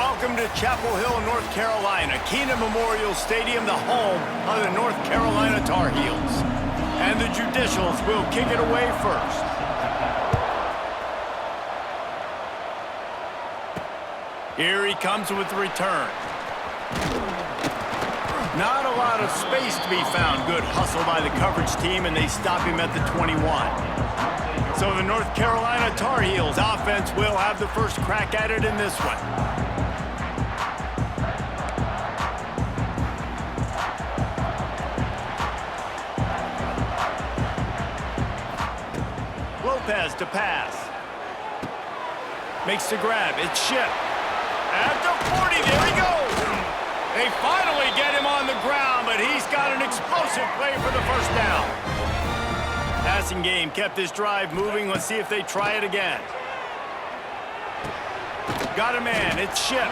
welcome to Chapel Hill, North Carolina. Keenan Memorial Stadium, the home of the North Carolina Tar Heels. And the Judicials will kick it away first. Here he comes with the return. Not a lot of space to be found. Good hustle by the coverage team, and they stop him at the 21. So the North Carolina Tar Heels offense will have the first crack at it in this one. Lopez to pass. Makes the grab. It's Ship. At the 40, there he goes. They finally get him on the ground, but he's got an explosive play for the first down. Passing game kept this drive moving. Let's see if they try it again. Got a man. It's Ship.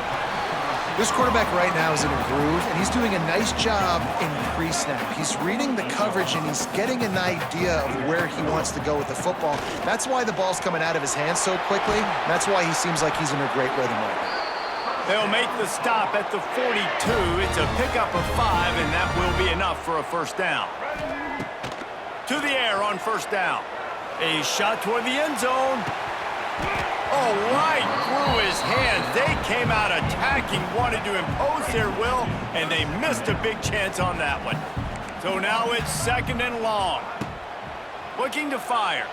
This quarterback right now is in a groove, and he's doing a nice job in pre-snap. He's reading the coverage, and he's getting an idea of where he wants to go with the football. That's why the ball's coming out of his hands so quickly. That's why he seems like he's in a great rhythm right now. They'll make the stop at the 42. It's a pickup of 5, and that will be enough for a first down. To the air on first down. A shot toward the end zone. Oh, right through his hands. They came out attacking, wanted to impose their will, and they missed a big chance on that one. So now it's 2nd and long. Looking to fire.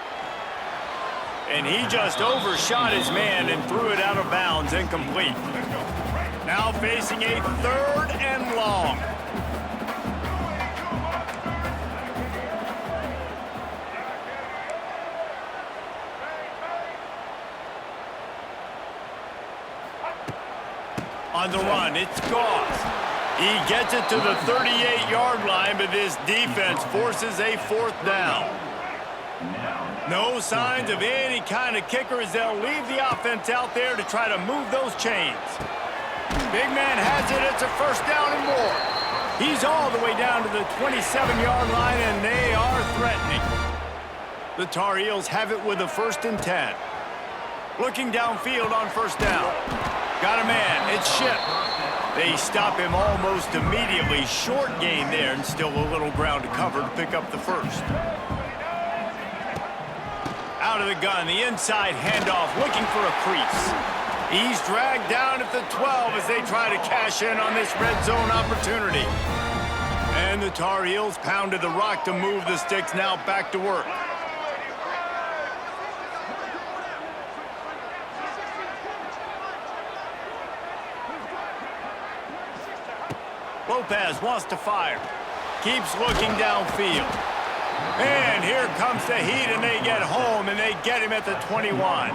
And he just overshot his man and threw it out of bounds, incomplete. Now facing a 3rd and long. On the run, it's Goss. He gets it to the 38-yard line, but this defense forces a 4th down. No signs of any kind of kicker as they'll leave the offense out there to try to move those chains. Big man has it. It's a first down and more. He's all the way down to the 27-yard line, and they are threatening. The Tar Heels have it with a 1st and 10. Looking downfield on first down. Got a man. It's Ship. They stop him almost immediately. Short gain there, and still a little ground to cover to pick up the first. Out of the gun, the inside handoff, looking for a crease. He's dragged down at the 12 as they try to cash in on this red zone opportunity. And the Tar Heels pounded the rock to move the sticks, now back to work. Lopez wants to fire. Keeps looking downfield. And here comes the heat, and they get home, and they get him at the 21.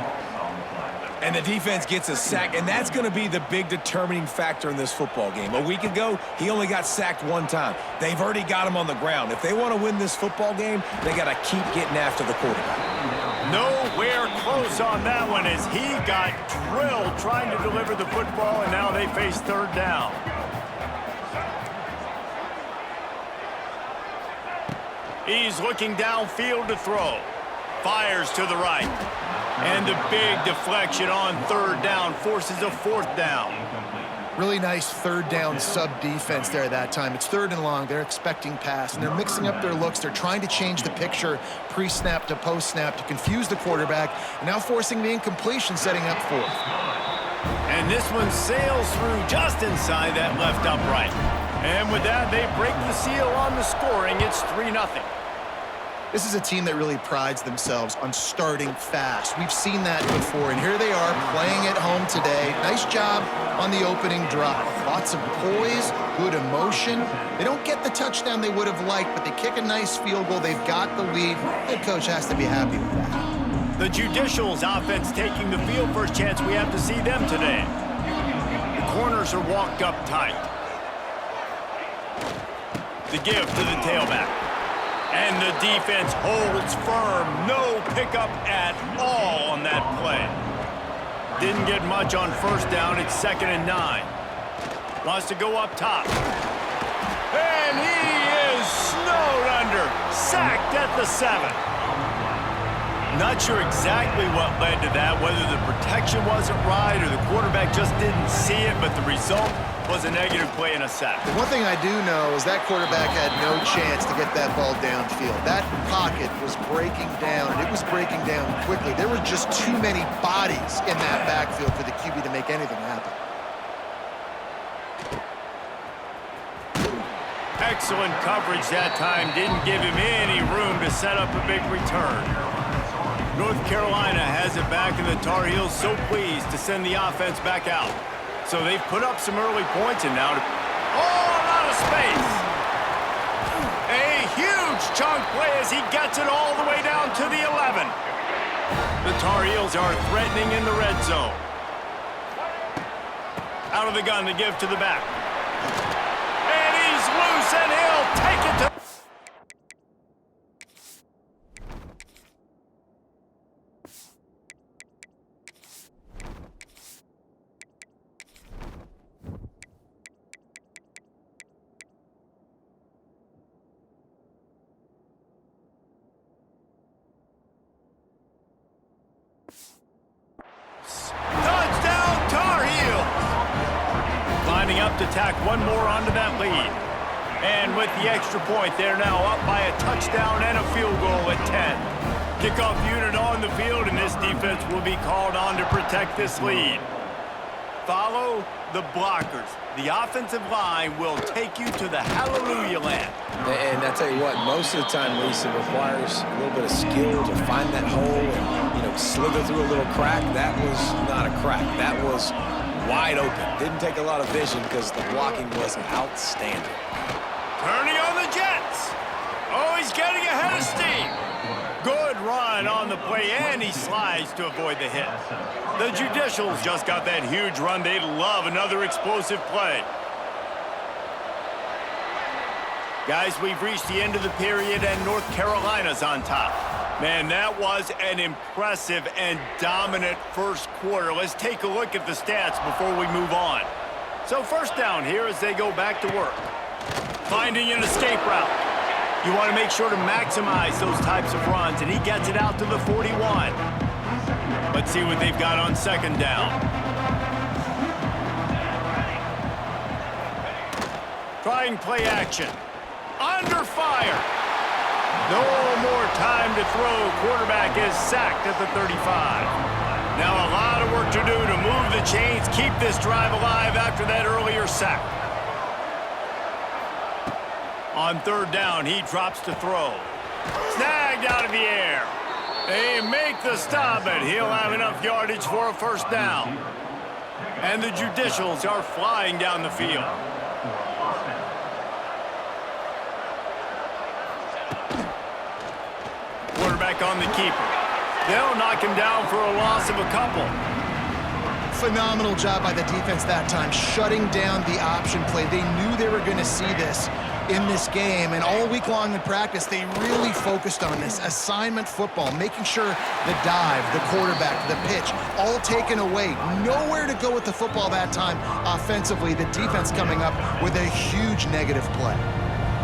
And the defense gets a sack, and that's going to be the big determining factor in this football game. A week ago, he only got sacked 1 time. They've already got him on the ground. If they want to win this football game, they got to keep getting after the quarterback. Nowhere close on that one as he got drilled trying to deliver the football, and now they face 3rd down. He's looking downfield to throw. Fires to the right. And the big deflection on 3rd down forces a 4th down. Really nice 3rd down sub-defense there that time. It's 3rd and long. They're expecting pass, and they're mixing up their looks. They're trying to change the picture pre-snap to post-snap to confuse the quarterback, and now forcing the incompletion, setting up 4th. And this one sails through just inside that left upright. And with that, they break the seal on the scoring. It's 3-0. This is a team that really prides themselves on starting fast. We've seen that before, and here they are playing at home today. Nice job on the opening drive. Lots of poise, good emotion. They don't get the touchdown they would have liked, but they kick a nice field goal. They've got the lead. Head coach has to be happy with that. The Judicials offense taking the field. First chance we have to see them today. The corners are walked up tight. The give to the tailback. And the defense holds firm. No pickup at all on that play. Didn't get much on first down. It's 2nd and 9. Wants to go up top. And he is snowed under. Sacked at the 7. Not sure exactly what led to that, whether the protection wasn't right or the quarterback just didn't see it, but the result was a negative play and a sack. The one thing I do know is that quarterback had no chance to get that ball downfield. That pocket was breaking down, and it was breaking down quickly. There were just too many bodies in that backfield for the QB to make anything happen. Excellent coverage that time. Didn't give him any room to set up a big return. North Carolina has it back, and the Tar Heels so pleased to send the offense back out. So they've put up some early points, and now out of space. A huge chunk play as he gets it all the way down to the 11. The Tar Heels are threatening in the red zone. Out of the gun to give to the back. And he's loose, and he'll take it to... Touchdown, Tar Heels! Lining up to tack one more onto that lead. And with the extra point, they're now up by a touchdown and a field goal at 10. Kickoff unit on the field, and this defense will be called on to protect this lead. Follow the blockers. The offensive line will take you to the hallelujah land. And I tell you what, most of the time, Lisa, requires a little bit of skill to find that hole and, slither through a little crack. That was not a crack. That was wide open. Didn't take a lot of vision because the blocking was outstanding. Turning on the Jets. Oh, he's getting ahead of steam. Good run on the play, and he slides to avoid the hit. The Judicials just got that huge run. They'd love another explosive play. Guys, we've reached the end of the period, and North Carolina's on top. Man, that was an impressive and dominant first quarter. Let's take a look at the stats before we move on. So first down here as they go back to work. Finding an escape route. You want to make sure to maximize those types of runs, and he gets it out to the 41. Let's see what they've got on second down. Trying play action. Under fire. No more time to throw. Quarterback is sacked at the 35. Now a lot of work to do to move the chains, keep this drive alive after that earlier sack. On third down, he drops to throw. Snagged out of the air. They make the stop, but he'll have enough yardage for a first down. And the Judicials are flying down the field. Quarterback on the keeper. They'll knock him down for a loss of a couple. Phenomenal job by the defense that time, shutting down the option play. They knew they were going to see this in this game, and all week long in practice, they really focused on this assignment football, making sure the dive, the quarterback, the pitch, all taken away. Nowhere to go with the football that time offensively. The defense coming up with a huge negative play.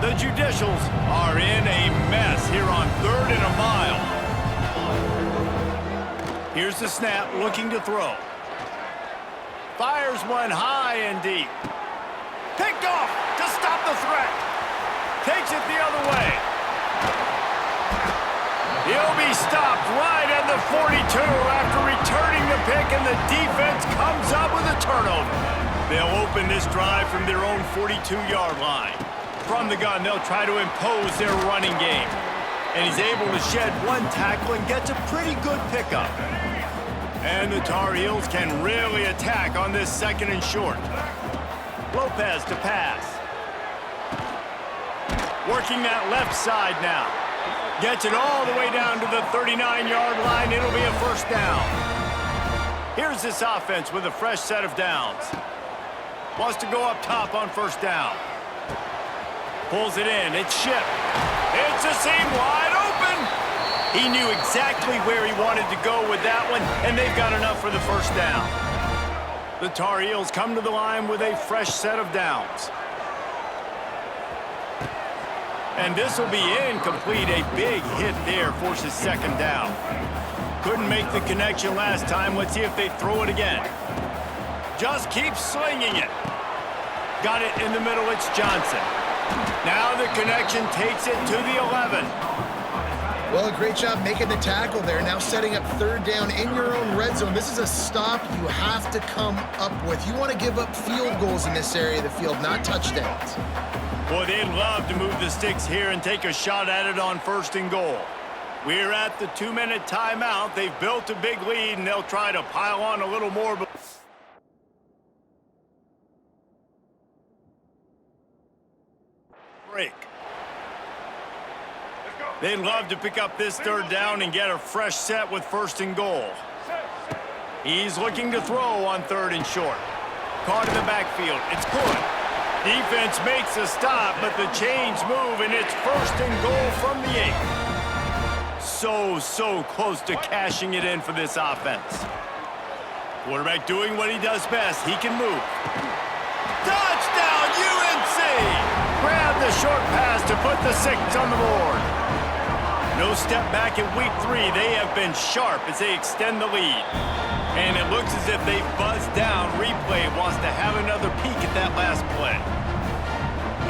The Judicials are in a mess here on third and a mile. Here's the snap, looking to throw. Fires one high and deep. Picked off to stop the threat. Takes it the other way. He'll be stopped right at the 42 after returning the pick, and the defense comes up with a turnover. They'll open this drive from their own 42-yard line. From the gun, they'll try to impose their running game. And he's able to shed one tackle and gets a pretty good pickup. And the Tar Heels can really attack on this second and short. Lopez to pass. Working that left side now. Gets it all the way down to the 39-yard line. It'll be a first down. Here's this offense with a fresh set of downs. Wants to go up top on first down. Pulls it in. It's Ship. It's a seam wide open. He knew exactly where he wanted to go with that one, and they've got enough for the first down. The Tar Heels come to the line with a fresh set of downs. And this will be incomplete. A big hit there forces second down. Couldn't make the connection last time. Let's see if they throw it again. Just keep slinging it. Got it in the middle. It's Johnson. Now the connection takes it to the 11. Well, a great job making the tackle there. Now setting up third down in your own red zone. This is a stop you have to come up with. You want to give up field goals in this area of the field, not touchdowns. Boy, they'd love to move the sticks here and take a shot at it on 1st and goal. We're at the 2-minute timeout. They've built a big lead, and they'll try to pile on a little more. Break. They'd love to pick up this third down and get a fresh set with 1st and goal. He's looking to throw on 3rd and short. Caught in the backfield. It's good. Defense makes a stop, but the chains move, and it's 1st and goal from the 8. So close to cashing it in for this offense. Quarterback doing what he does best. He can move. Touchdown, UNC! Grab the short pass to put the 6 on the board. No step back in week 3. They have been sharp as they extend the lead. And it looks as if they've buzzed down. Replay wants to have another peek at that last play.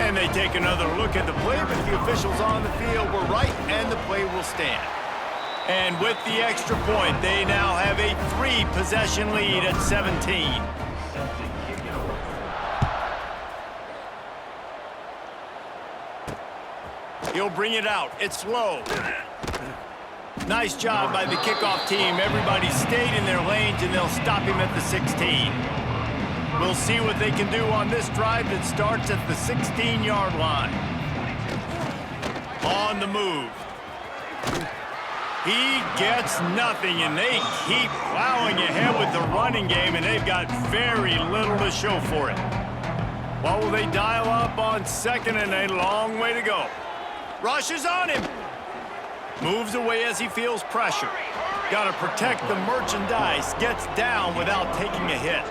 And they take another look at the play, but the officials on the field were right, and the play will stand. And with the extra point, they now have a 3-possession lead at 17. He'll bring it out. It's low. Nice job by the kickoff team. Everybody stayed in their lanes, and they'll stop him at the 16. We'll see what they can do on this drive that starts at the 16-yard line. On the move. He gets nothing, and they keep plowing ahead with the running game, and they've got very little to show for it. What will they dial up on 2nd and a long way to go? Rushes on him. Moves away as he feels pressure. Got to protect the merchandise. Gets down without taking a hit.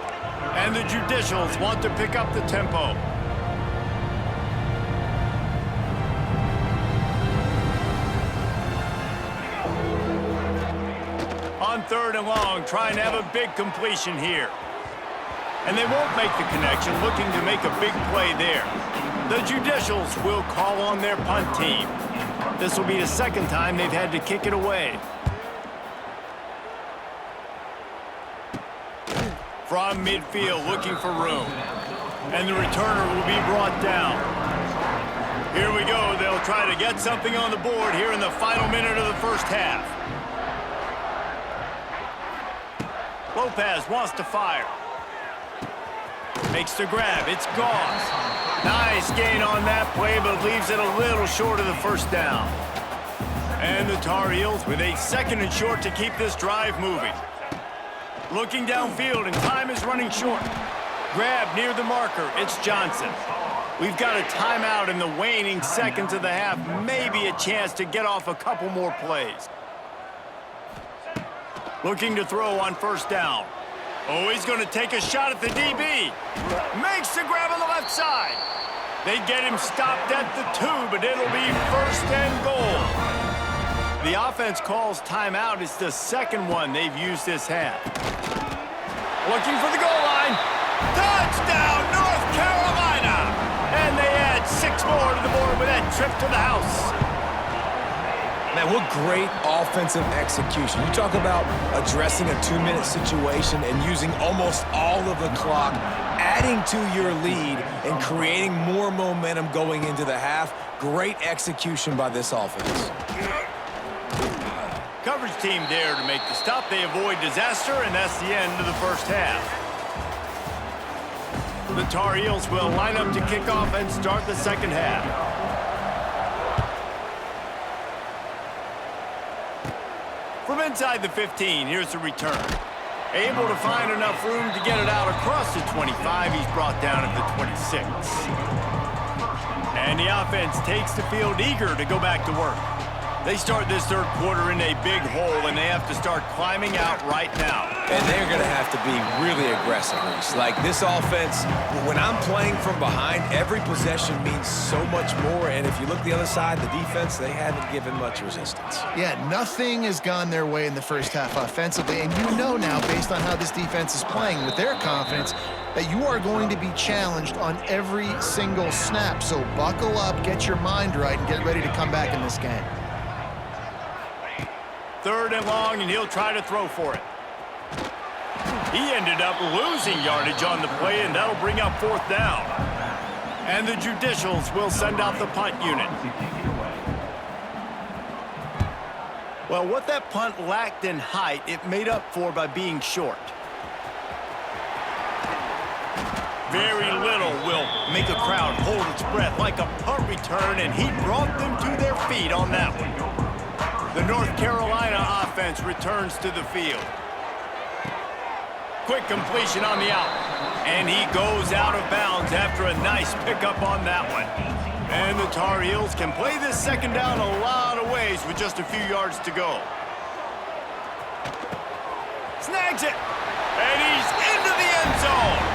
And the Judicials want to pick up the tempo. On 3rd and long, trying to have a big completion here. And they won't make the connection, looking to make a big play there. The Judicials will call on their punt team. This will be the 2nd time they've had to kick it away. From midfield, looking for room. And the returner will be brought down. Here we go. They'll try to get something on the board here in the final minute of the 1st half. Lopez wants to fire. Makes the grab. It's Goss. Nice gain on that play, but leaves it a little short of the 1st down. And the Tar Heels with a 2nd and short to keep this drive moving. Looking downfield, and time is running short. Grab near the marker. It's Johnson. We've got a timeout in the waning seconds of the half. Maybe a chance to get off a couple more plays. Looking to throw on 1st down. Oh, he's going to take a shot at the DB. Makes the grab on the left side. They get him stopped at the 2, but it'll be 1st and goal. The offense calls timeout. It's the 2nd one they've used this half. Looking for the goal line. Touchdown, North Carolina! And they add 6 more to the board with that trip to the house. Man, what great offensive execution. You talk about addressing a 2-minute situation and using almost all of the clock, adding to your lead and creating more momentum going into the half. Great execution by this offense. Coverage team there to make the stop. They avoid disaster, and that's the end of the 1st half. The Tar Heels will line up to kick off and start the 2nd half. From inside the 15, here's the return. Able to find enough room to get it out across the 25. He's brought down at the 26. And the offense takes the field eager to go back to work. They start this third quarter in a big hole, and they have to start climbing out right now. And they're going to have to be really aggressive, Reese. Like this offense, when I'm playing from behind, every possession means so much more. And if you look the other side, the defense, they haven't given much resistance. Yeah, nothing has gone their way in the first half offensively. And you know now, based on how this defense is playing with their confidence, that you are going to be challenged on every single snap. So buckle up, get your mind right, and get ready to come back in this game. 3rd and long, and he'll try to throw for it. He ended up losing yardage on the play, and that'll bring up 4th down. And the Judicials will send out the punt unit. Well, what that punt lacked in height, it made up for by being short. Very little will make a crowd hold its breath like a punt return, and he brought them to their feet on that one. The North Carolina offense returns to the field. Quick completion on the out. And he goes out of bounds after a nice pickup on that one. And the Tar Heels can play this 2nd down a lot of ways with just a few yards to go. Snags it. And he's into the end zone.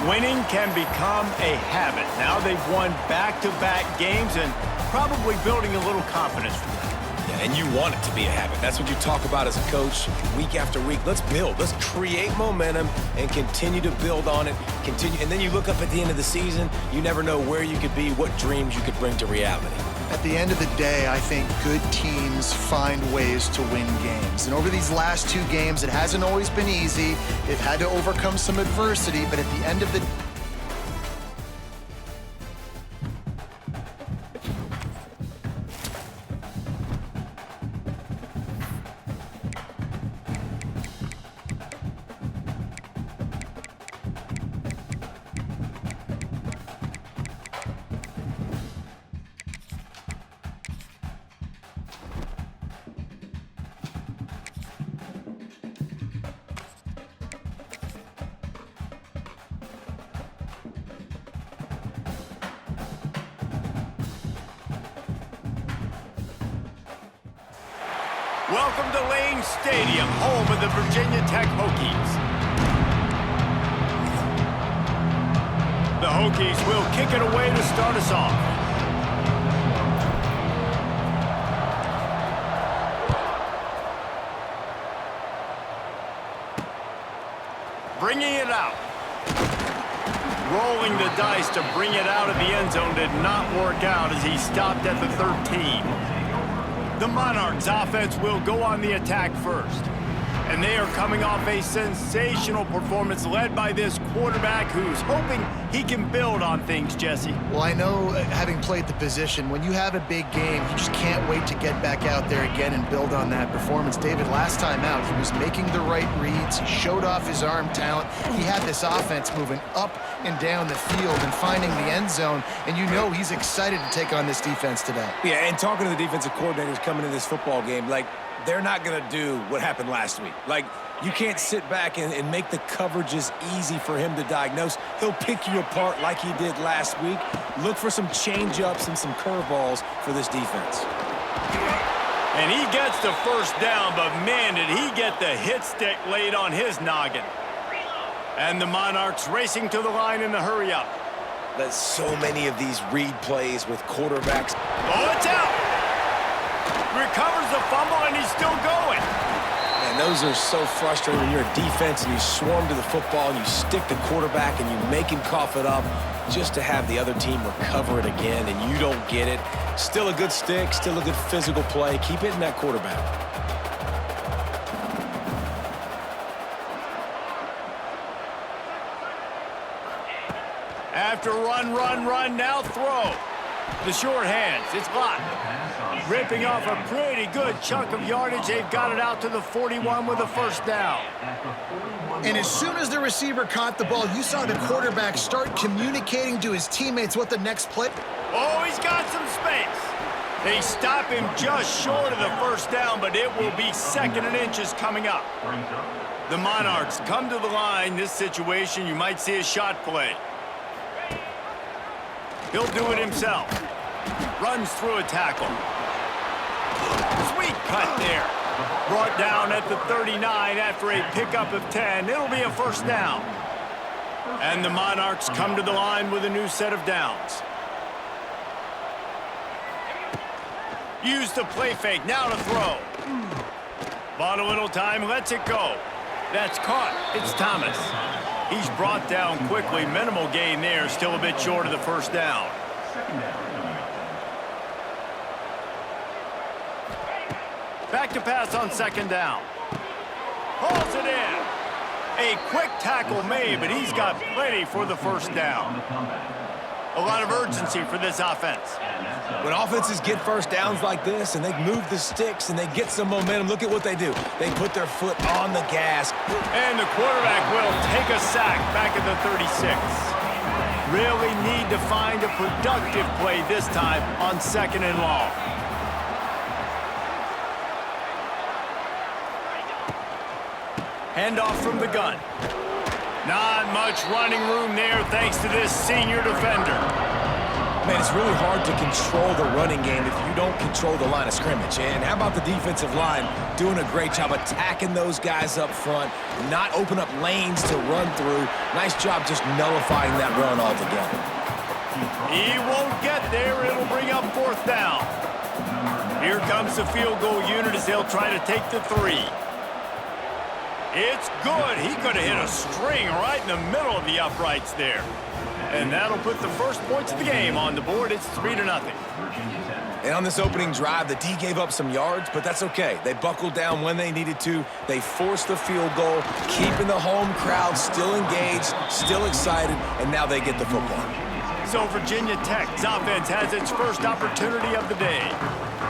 Winning can become a habit. Now they've won back-to-back games and probably building a little confidence from that. Yeah, and you want it to be a habit. That's what you talk about as a coach week after week. Let's build. Let's create momentum and continue to build on it. And then you look up at the end of the season, you never know where you could be, what dreams you could bring to reality. At the end of the day, I think good teams find ways to win games. And over these last 2 games, it hasn't always been easy. They've had to overcome some adversity, but at the end of the Welcome to Lane Stadium, home of the Virginia Tech Hokies. The Hokies will kick it away to start us off. Bringing it out. Rolling the dice to bring it out of the end zone did not work out as he stopped at the 13. The Monarchs offense will go on the attack first. And they are coming off a sensational performance led by this quarterback who's hoping he can build on things, Jesse. Well, I know, having played the position, when you have a big game, you just can't wait to get back out there again and build on that performance. David, last time out, he was making the right reads. He showed off his arm talent. He had this offense moving up and down the field and finding the end zone, and you know he's excited to take on this defense today. Yeah, and talking to the defensive coordinators coming into this football game, like, they're not going to do what happened last week. Like, you can't sit back and make the coverages easy for him to diagnose. He'll pick you apart like he did last week. Look for some change-ups and some curveballs for this defense. And he gets the first down, but man, did he get the hit stick laid on his noggin. And the Monarchs racing to the line in the hurry-up. There's so many of these read plays with quarterbacks. Oh, it's out! Recovers the fumble, and he's still going. And those are so frustrating when you're a defense and you swarm to the football and you stick the quarterback and you make him cough it up just to have the other team recover it again and you don't get it. Still a good stick, still a good physical play. Keep hitting that quarterback. After run, now throw. The short hands, it's blocked. Ripping off a pretty good chunk of yardage. They've got it out to the 41 with a first down. And as soon as the receiver caught the ball, you saw the quarterback start communicating to his teammates what the next play. Oh, he's got some space. They stop him just short of the first down, but it will be 2nd and inches coming up. The Monarchs come to the line. This situation, you might see a shot play. He'll do it himself. Runs through a tackle. Sweet cut there. Brought down at the 39 after a pickup of 10. It'll be a first down. And the Monarchs come to the line with a new set of downs. Use the play fake. Now to throw. Bought a little time. Lets it go. That's caught. It's Thomas. He's brought down quickly. Minimal gain there. Still a bit short of the first down. Back to pass on 2nd down. Hauls it in. A quick tackle made, but he's got plenty for the first down. A lot of urgency for this offense. When offenses get first downs like this and they move the sticks and they get some momentum, look at what they do. They put their foot on the gas. And the quarterback will take a sack back at the 36. Really need to find a productive play this time on 2nd and long. Handoff from the gun. Not much running room there thanks to this senior defender. Man, it's really hard to control the running game if you don't control the line of scrimmage. And how about the defensive line doing a great job attacking those guys up front, not open up lanes to run through. Nice job just nullifying that run altogether. He won't get there. It'll bring up 4th down. Here comes the field goal unit as they'll try to take the 3. It's good. He could have hit a string right in the middle of the uprights there. And that'll put the first points of the game on the board. It's 3-0. And on this opening drive, the D gave up some yards, but that's okay. They buckled down when they needed to. They forced the field goal, keeping the home crowd still engaged, still excited, and now they get the football. So Virginia Tech's offense has its first opportunity of the day.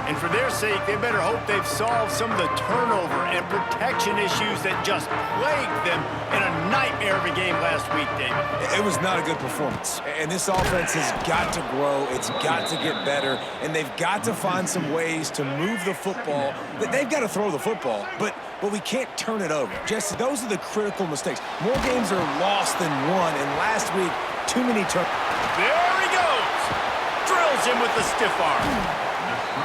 And for their sake, they better hope they've solved some of the turnover and protection issues that just plagued them in a nightmare of a game last week, David. It was not a good performance. And this offense has got to grow. It's got to get better. And they've got to find some ways to move the football. They've got to throw the football, but we can't turn it over. Jesse, those are the critical mistakes. More games are lost than won, and last week, too many turnovers. There he goes. Drills him with the stiff arm.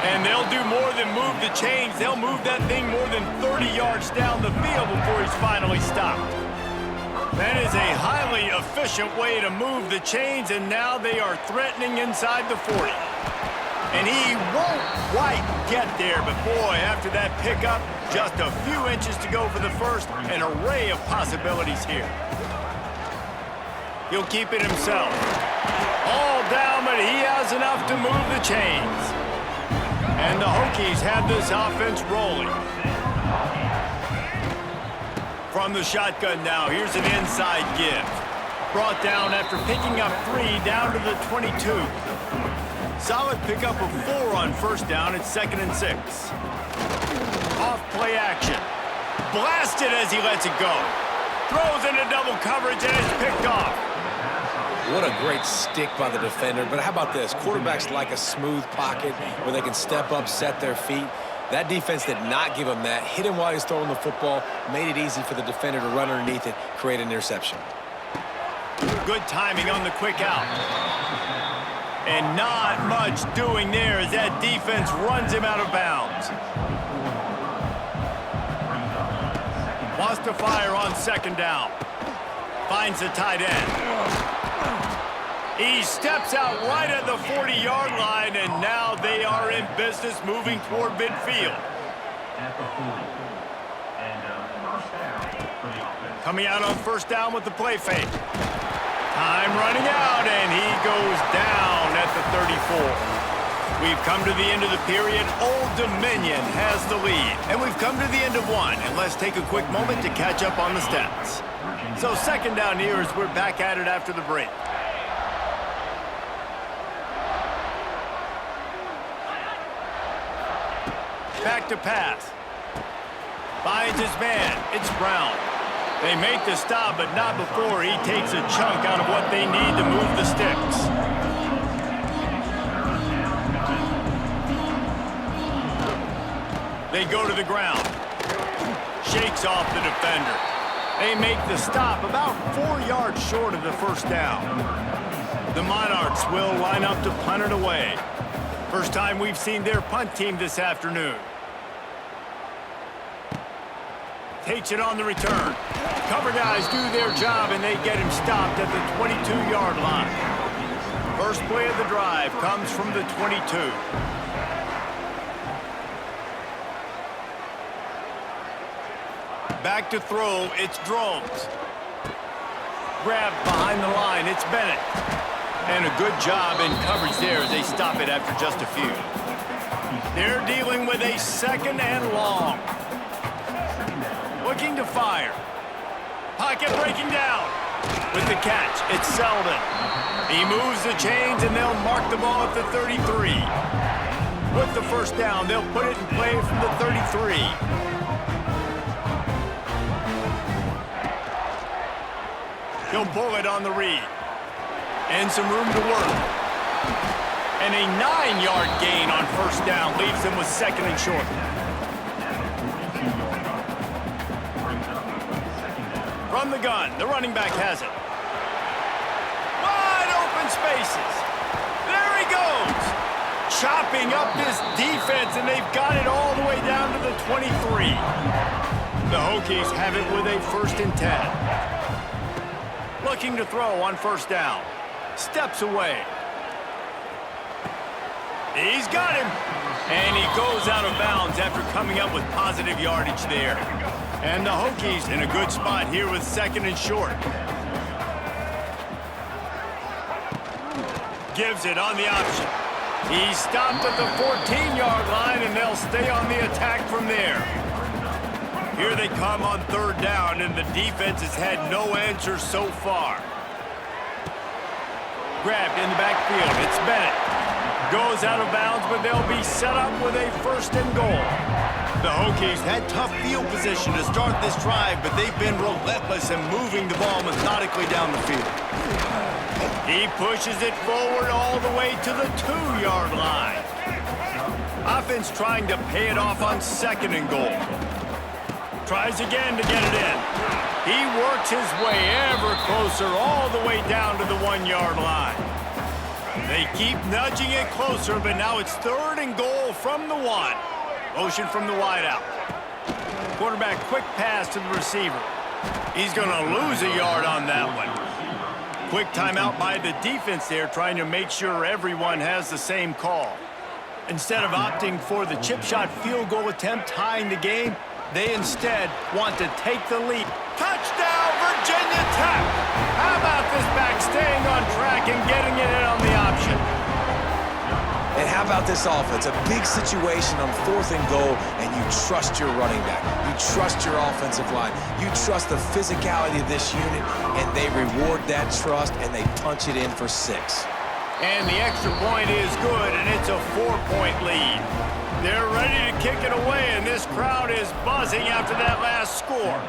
And they'll do more than move the chains. They'll move that thing more than 30 yards down the field before he's finally stopped. That is a highly efficient way to move the chains, and now they are threatening inside the 40. And he won't quite get there, but boy, after that pickup, just a few inches to go for the first. An array of possibilities here. He'll keep it himself. All down, but he has enough to move the chains. And the Hokies have this offense rolling. From the shotgun now, here's an inside give. Brought down after picking up 3 down to the 22. Solid pickup of 4 on first down. It's 2nd and 6. Off play action. Blasted as he lets it go. Throws into double coverage and it's picked off. What a great stick by the defender. But how about this? Quarterbacks like a smooth pocket where they can step up, set their feet. That defense did not give him that. Hit him while he's throwing the football. Made it easy for the defender to run underneath it, create an interception. Good timing on the quick out. And not much doing there as that defense runs him out of bounds. Wants to fire on 2nd down. Finds the tight end. He steps out right at the 40-yard line, and now they are in business moving toward midfield. Coming out on first down with the play fake. Time running out, and he goes down at the 34. We've come to the end of the period. Old Dominion has the lead, and we've come to the end of one. And let's take a quick moment to catch up on the stats. So 2nd down here as we're back at it after the break. back to pass. Finds his man. It's Brown. They make the stop, but not before he takes a chunk out of what they need to move the sticks. They go to the ground. Shakes off the defender. They make the stop about 4 yards short of the first down. The Monarchs will line up to punt it away. First time we've seen their punt team this afternoon. Takes it on the return. Cover guys do their job, and they get him stopped at the 22-yard line. First play of the drive comes from the 22. Back to throw, it's Drones. Grabbed behind the line, it's Bennett. And a good job in coverage there as they stop it after just a few. They're dealing with a second and long. Looking to fire. Pocket breaking down. With the catch, it's Selden. He moves the chains, and they'll mark the ball at the 33. With the first down, they'll put it in play from the 33. He'll pull it on the read. And some room to work. And a 9-yard gain on first down leaves them with second and short. From the gun, the running back has it. Wide open spaces. There he goes. Chopping up this defense, and they've got it all the way down to the 23. The Hokies have it with a 1st and 10. Looking to throw on first down. Steps away. He's got him. And he goes out of bounds after coming up with positive yardage there. And the Hokies in a good spot here with second and short. Gives it on the option. He's stopped at the 14-yard line, and they'll stay on the attack from there. Here they come on third down, and the defense has had no answers so far. Grabbed in the backfield. It's Bennett. Goes out of bounds, but they'll be set up with a 1st and goal. The Hokies had tough field position to start this drive, but they've been relentless in moving the ball methodically down the field. He pushes it forward all the way to the 2-yard line. Offense trying to pay it off on 2nd and goal. Tries again to get it in. He works his way ever closer all the way down to the 1-yard line. They keep nudging it closer, but now it's 3rd and goal from the 1. Motion from the wideout. Quarterback quick pass to the receiver. He's going to lose a yard on that one. Quick timeout by the defense there, trying to make sure everyone has the same call. Instead of opting for the chip shot field goal attempt tying the game, they instead want to take the lead. Touchdown, Virginia Tech! How about this back staying on track and getting it in on the option? And how about this offense? A big situation on 4th and goal, and you trust your running back. You trust your offensive line. You trust the physicality of this unit, and they reward that trust, and they punch it in for 6. And the extra point is good, and it's a 4-point lead. They're ready to kick it away, and this crowd is buzzing after that last score.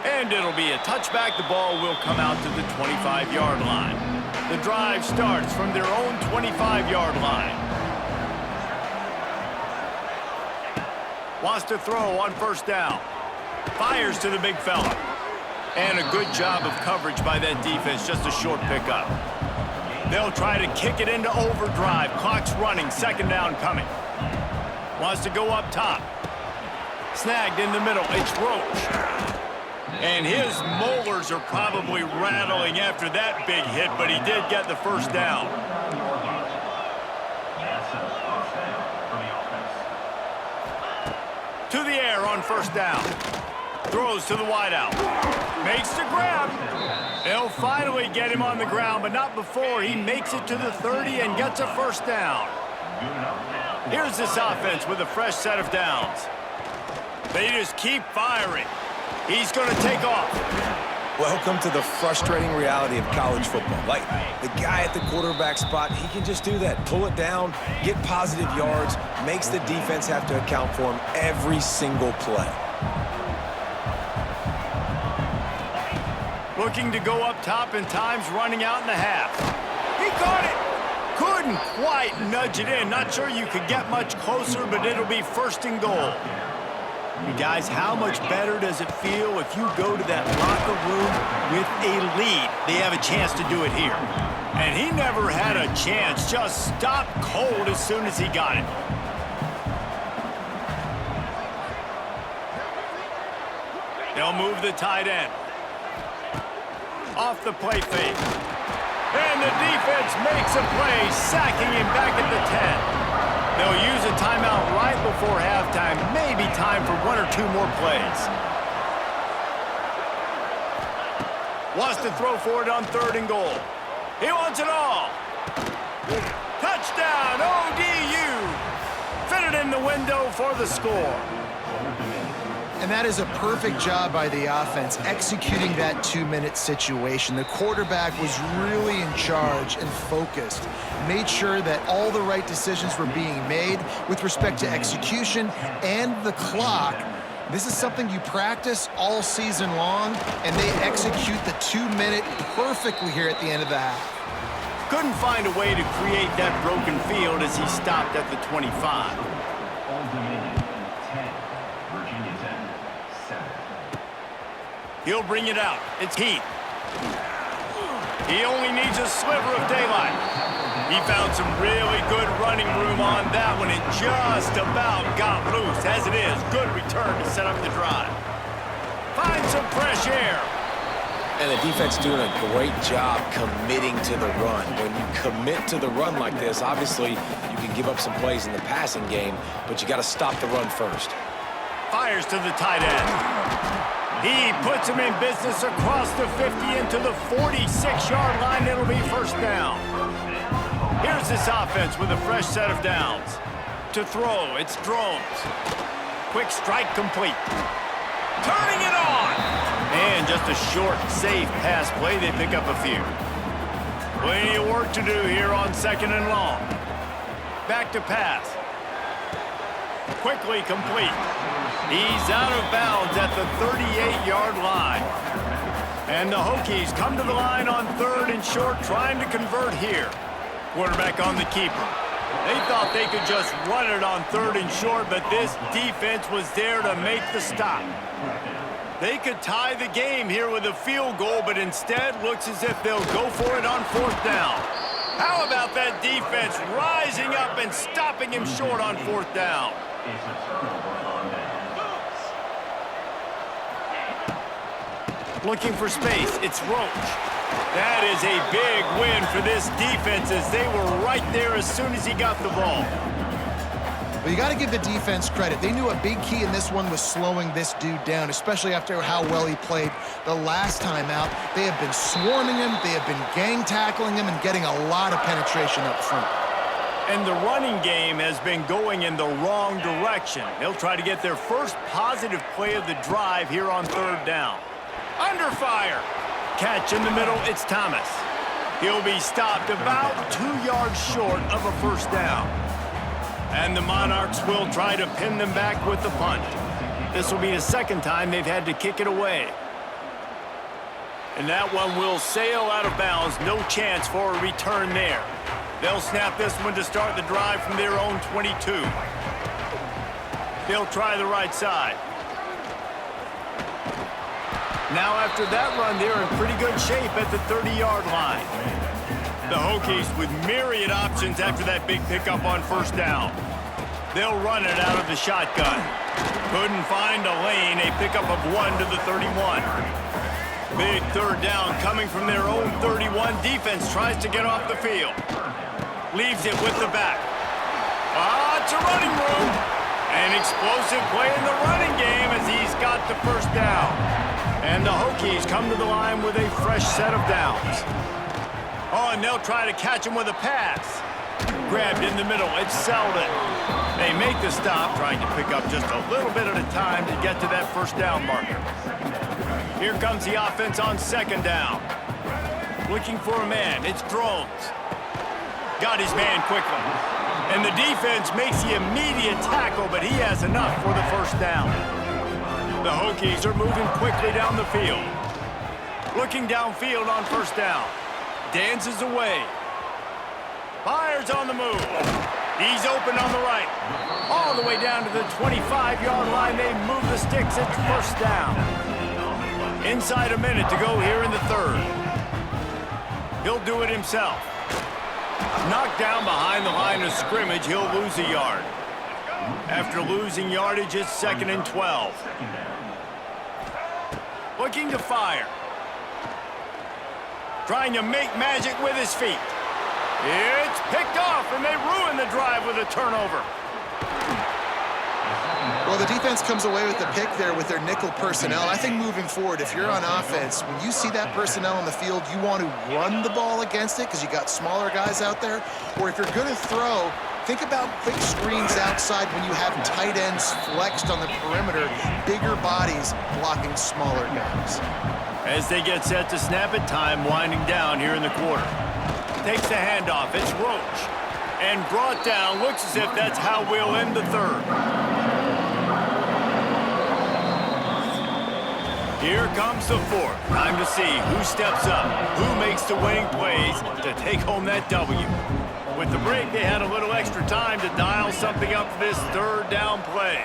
And it'll be a touchback. The ball will come out to the 25-yard line. The drive starts from their own 25-yard line. Wants to throw on first down. Fires to the big fella. And a good job of coverage by that defense, just a short pickup. They'll try to kick it into overdrive. Clock's running, 2nd down coming. Wants to go up top. Snagged in the middle, it's Roach. And his molars are probably rattling after that big hit, but he did get the first down. To the air on first down. Throws to the wideout. Makes the grab. They'll finally get him on the ground, but not before he makes it to the 30 and gets a first down. Here's this offense with a fresh set of downs. They just keep firing. He's going to take off. Welcome to the frustrating reality of college football. Like, the guy at the quarterback spot, he can just do that. Pull it down, get positive yards, makes the defense have to account for him every single play. Looking to go up top, and time's running out in the half. He caught it! Couldn't quite nudge it in. Not sure you could get much closer, but it'll be 1st and goal. You guys, how much better does it feel if you go to that locker room with a lead? They have a chance to do it here. And he never had a chance. Just stopped cold as soon as he got it. They'll move the tight end. Off the play fake. And the defense makes a play, sacking him back at the 10. They'll use a timeout right before halftime. Maybe time for 1 or 2 more plays. Wants to throw for it on 3rd and goal. He wants it all. Touchdown, ODU. Fitted in the window for the score. And that is a perfect job by the offense, executing that 2-minute situation. The quarterback was really in charge and focused, made sure that all the right decisions were being made with respect to execution and the clock. This is something you practice all season long, and they execute the 2-minute perfectly here at the end of the half. Couldn't find a way to create that broken field as he stopped at the 25. He'll bring it out. It's Heath. He only needs a sliver of daylight. He found some really good running room on that one and just about got loose. As it is, good return to set up the drive. Find some fresh air. And the defense doing a great job committing to the run. When you commit to the run like this, obviously you can give up some plays in the passing game, but you got to stop the run first. Fires to the tight end. He puts him in business across the 50 into the 46-yard line. It'll be 1st down. Here's this offense with a fresh set of downs. To throw, it's Drones. Quick strike complete. Turning it on. And just a short, safe pass play. They pick up a few. Plenty of work to do here on 2nd and long. Back to pass. Quickly complete. He's out of bounds at the 38-yard line. And the Hokies come to the line on 3rd and short, trying to convert here. Quarterback on the keeper. They thought they could just run it on 3rd and short, but this defense was there to make the stop. They could tie the game here with a field goal, but instead looks as if they'll go for it on 4th down. How about that defense rising up and stopping him short on 4th down? Looking for space, it's Roach. That is a big win for this defense as they were right there as soon as he got the ball. Well, you got to give the defense credit. They knew a big key in this one was slowing this dude down, especially after how well he played the last time out. They have been swarming him, they have been gang tackling him, and getting a lot of penetration up front. And the running game has been going in the wrong direction. They'll try to get their first positive play of the drive here on 3rd down. Under fire. Catch in the middle, it's Thomas. He'll be stopped about 2 yards short of a 1st down. And the Monarchs will try to pin them back with the punt. This will be the 2nd time they've had to kick it away. And that one will sail out of bounds. No chance for a return there. They'll snap this one to start the drive from their own 22. They'll try the right side. Now after that run, they're in pretty good shape at the 30-yard line. The Hokies with myriad options after that big pickup on 1st down. They'll run it out of the shotgun. Couldn't find a lane, a pickup of 1 to the 31. Big 3rd down coming from their own 31. Defense tries to get off the field. Leaves it with the back. It's a running room. An explosive play in the running game as he's got the 1st down. And the Hokies come to the line with a fresh set of downs. And they'll try to catch him with a pass. Grabbed in the middle, it's Selden. They make the stop, trying to pick up just a little bit at a time to get to that 1st down marker. Here comes the offense on second down. Looking for a man. It's Drones. Got his man quickly. And the defense makes the immediate tackle, but he has enough for the first down. The Hokies are moving quickly down the field. Looking downfield on first down. Dances away. Fires on the move. He's open on the right. All the way down to the 25-yard line. They move the sticks. It's first down. Inside a minute to go here in the third. He'll do it himself. Knocked down behind the line of scrimmage. He'll lose a yard. After losing yardage, it's 2nd and 12. Looking to fire. Trying to make magic with his feet. It's picked off, and they ruin the drive with a turnover. Well, the defense comes away with the pick there with their nickel personnel. I think moving forward, if you're on offense, when you see that personnel on the field, you want to run the ball against it because you got smaller guys out there. Or if you're going to throw, think about quick screens outside when you have tight ends flexed on the perimeter, bigger bodies blocking smaller guys. As they get set to snap it, time winding down here in the quarter. Takes the handoff. It's Roach. And brought down. Looks as if that's how we'll end the third. Here comes the fourth. Time to see who steps up, who makes the winning plays to take home that W. With the break, they had a little extra time to dial something up for this third down play.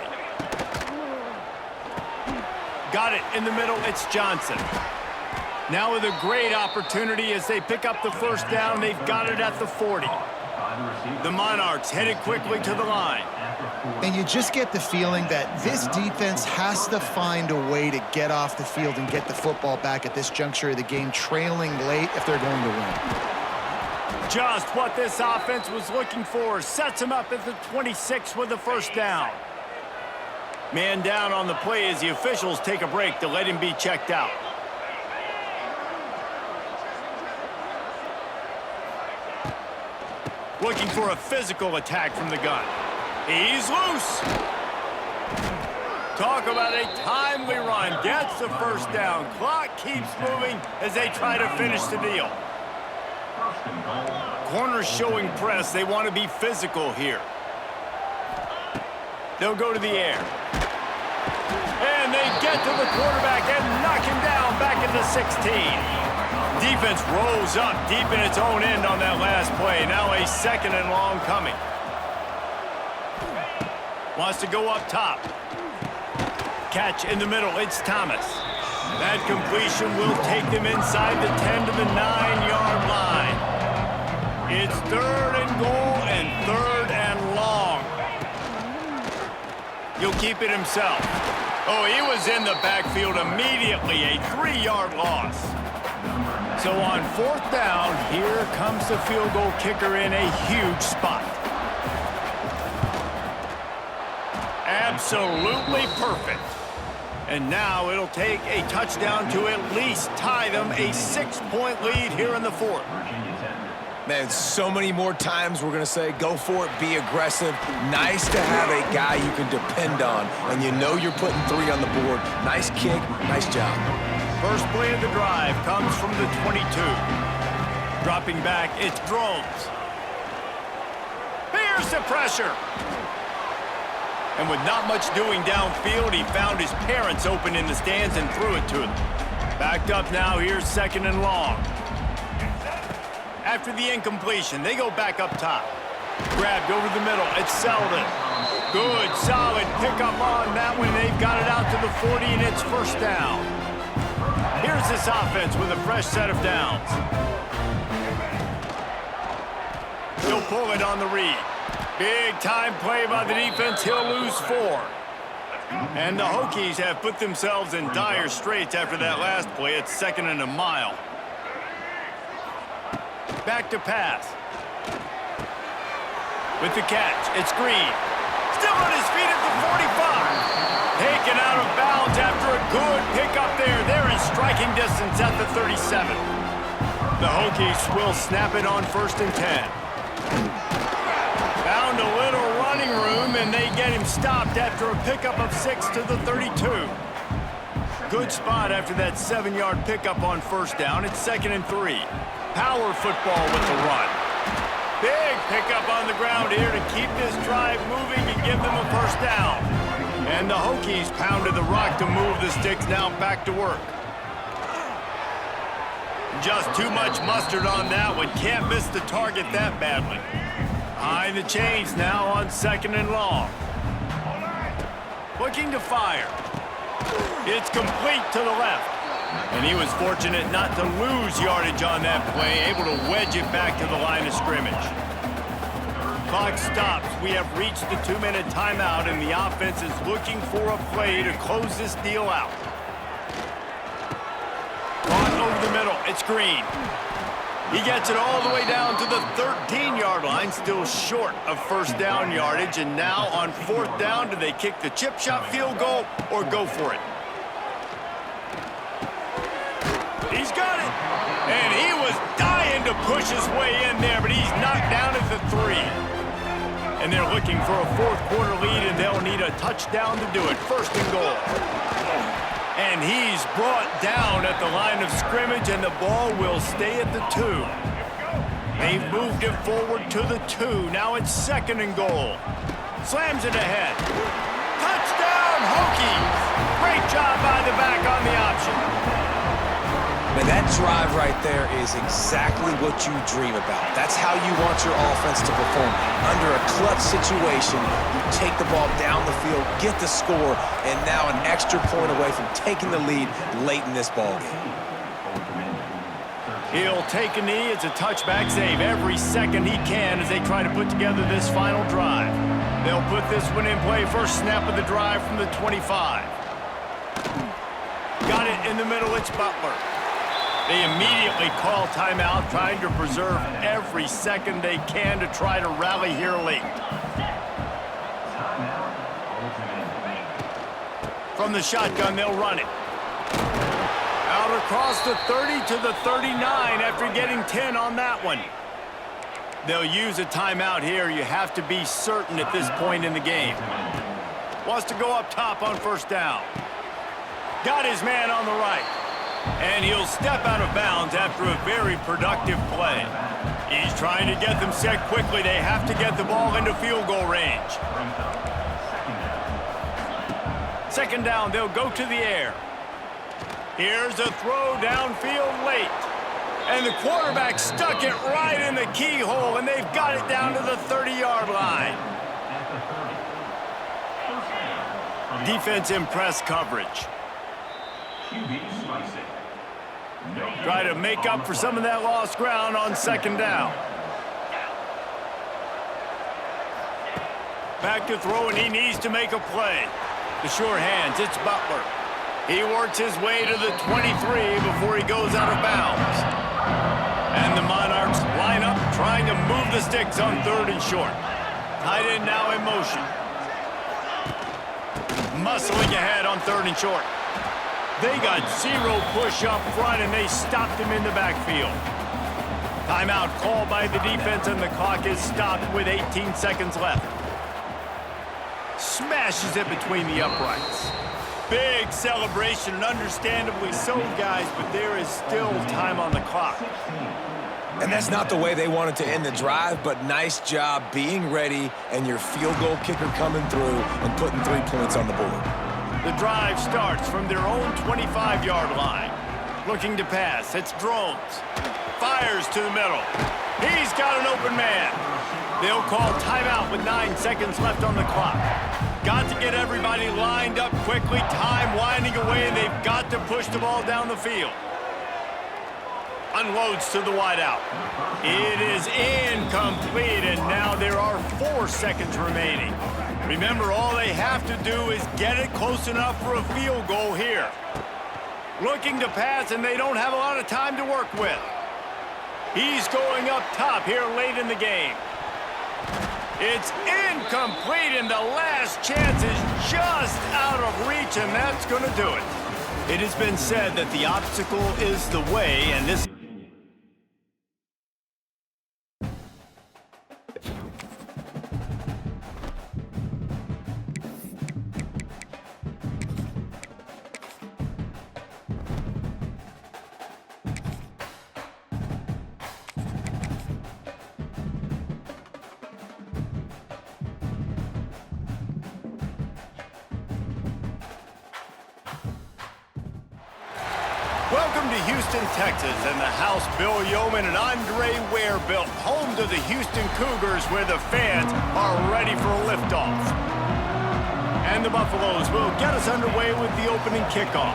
Got it in the middle. It's Johnson. Now with a great opportunity as they pick up the first down. They've got it at the 40. The Monarchs headed quickly to the line. And you just get the feeling that this defense has to find a way to get off the field and get the football back at this juncture of the game, trailing late if they're going to win. Just what this offense was looking for. Sets him up at the 26 with the first down. Man down on the play as the officials take a break to let him be checked out. Looking for a physical attack from the gun. He's loose. Talk about a timely run. Gets the first down. Clock keeps moving as they try to finish the deal. Corners showing press. They want to be physical here. They'll go to the air. And they get to the quarterback and knock him down back at the 16. Defense rolls up deep in its own end on that last play. Now a 2nd and long coming. Wants to go up top. Catch in the middle. It's Thomas. That completion will take them inside the 10 to the 9-yard line. It's 3rd and goal and 3rd and long. He'll keep it himself. Oh, he was in the backfield immediately. A 3-yard loss. So on 4th down, here comes the field goal kicker in a huge spot. Absolutely perfect. And now it'll take a touchdown to at least tie them a 6-point lead here in the fourth. Man, so many more times we're going to say, go for it, be aggressive. Nice to have a guy you can depend on, and you know you're putting 3 on the board. Nice kick, nice job. First play of the drive comes from the 22. Dropping back, it's Drones. Here's the pressure. And with not much doing downfield, he found his parents open in the stands and threw it to them. Backed up now, here's 2nd and long. After the incompletion, they go back up top. Grabbed over the middle, it's Selden. Good, solid pickup on that one. They've got it out to the 40, and it's first down. Here's this offense with a fresh set of downs. He'll pull it on the read. Big time play by the defense. He'll lose 4. And the Hokies have put themselves in dire straits after that last play. It's 2nd and a mile. Back to pass. With the catch, it's Green. Still on his feet at the 45. Taken out of bounds after a good pickup there. They're in striking distance at the 37. The Hokies will snap it on 1st and 10. Found a little running room, and they get him stopped after a pickup of 6 to the 32. good spot after that 7-yard pickup on first down. It's 2nd and 3. Power football with the run. Big pickup on the ground here to keep this drive moving and give them a first down. And the Hokies pounded the rock to move the sticks. Now back to work. Just too much mustard on that one. Can't miss the target that badly. Behind the chains now on 2nd and long. Looking to fire. It's complete to the left. And he was fortunate not to lose yardage on that play, able to wedge it back to the line of scrimmage. Clock stops. We have reached the 2-minute timeout, and the offense is looking for a play to close this deal out. Caught over the middle. It's Green. He gets it all the way down to the 13-yard line, still short of first down yardage. And now on 4th down, do they kick the chip shot field goal or go for it? He's got it. And he was dying to push his way in there, but he's knocked down at the 3. And they're looking for a 4th-quarter lead, and they'll need a touchdown to do it. 1st and goal. And he's brought down at the line of scrimmage, and the ball will stay at the 2. They've moved it forward to the 2. Now it's 2nd and goal. Slams it ahead. Touchdown, Hokies! Great job by the back on the option. Man, that drive right there is exactly what you dream about. That's how you want your offense to perform. Under a clutch situation, you take the ball down the field, get the score, and now an extra point away from taking the lead late in this ballgame. He'll take a knee. It's a touchback save every second he can as they try to put together this final drive. They'll put this one in play. First snap of the drive from the 25. Got it in the middle. It's Butler. They immediately call timeout, trying to preserve every second they can to try to rally here late. From the shotgun, they'll run it. Out across the 30 to the 39 after getting 10 on that one. They'll use a timeout here. You have to be certain at this point in the game. Wants to go up top on first down. Got his man on the right. And he'll step out of bounds after a very productive play. He's trying to get them set quickly. They have to get the ball into field goal range. 2nd down, they'll go to the air. Here's a throw downfield late. And the quarterback stuck it right in the keyhole, and they've got it down to the 30-yard line. Defense in press coverage. Try to make up for some of that lost ground on 2nd down. Back to throw, and he needs to make a play. The sure hands, it's Butler. He works his way to the 23 before he goes out of bounds. And the Monarchs line up, trying to move the sticks on 3rd and short. Tight end now in motion. Muscling ahead on 3rd and short. They got 0 push up front, and they stopped him in the backfield. Timeout called by the defense, and the clock is stopped with 18 seconds left. Smashes it between the uprights. Big celebration, and understandably so, guys, but there is still time on the clock. And that's not the way they wanted to end the drive, but nice job being ready and your field goal kicker coming through and putting 3 points on the board. The drive starts from their own 25-yard line. Looking to pass. It's Drones. Fires to the middle. He's got an open man. They'll call timeout with 9 seconds left on the clock. Got to get everybody lined up quickly. Time winding away, and they've got to push the ball down the field. Unloads to the wideout. It is incomplete, and now there are 4 seconds remaining. Remember, all they have to do is get it close enough for a field goal here. Looking to pass, and they don't have a lot of time to work with. He's going up top here late in the game. It's incomplete, and the last chance is just out of reach, and that's going to do it. It has been said that the obstacle is the way, and this... Welcome to Houston, Texas, and the house Bill Yeoman and Andre Ware built, home to the Houston Cougars, where the fans are ready for a liftoff. And the Buffaloes will get us underway with the opening kickoff.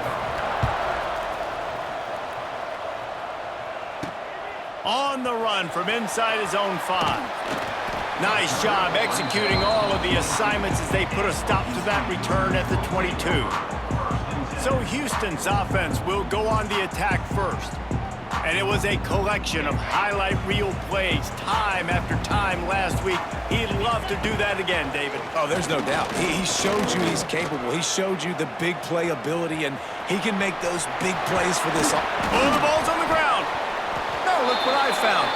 On the run from inside his own 5. Nice job executing all of the assignments as they put a stop to that return at the 22. So Houston's offense will go on the attack first. And it was a collection of highlight reel plays time after time last week. He'd love to do that again, David. Oh, there's no doubt. He showed you he's capable. He showed you the big play ability, and he can make those big plays for this. Oh, the ball's on the ground. Now look what I found.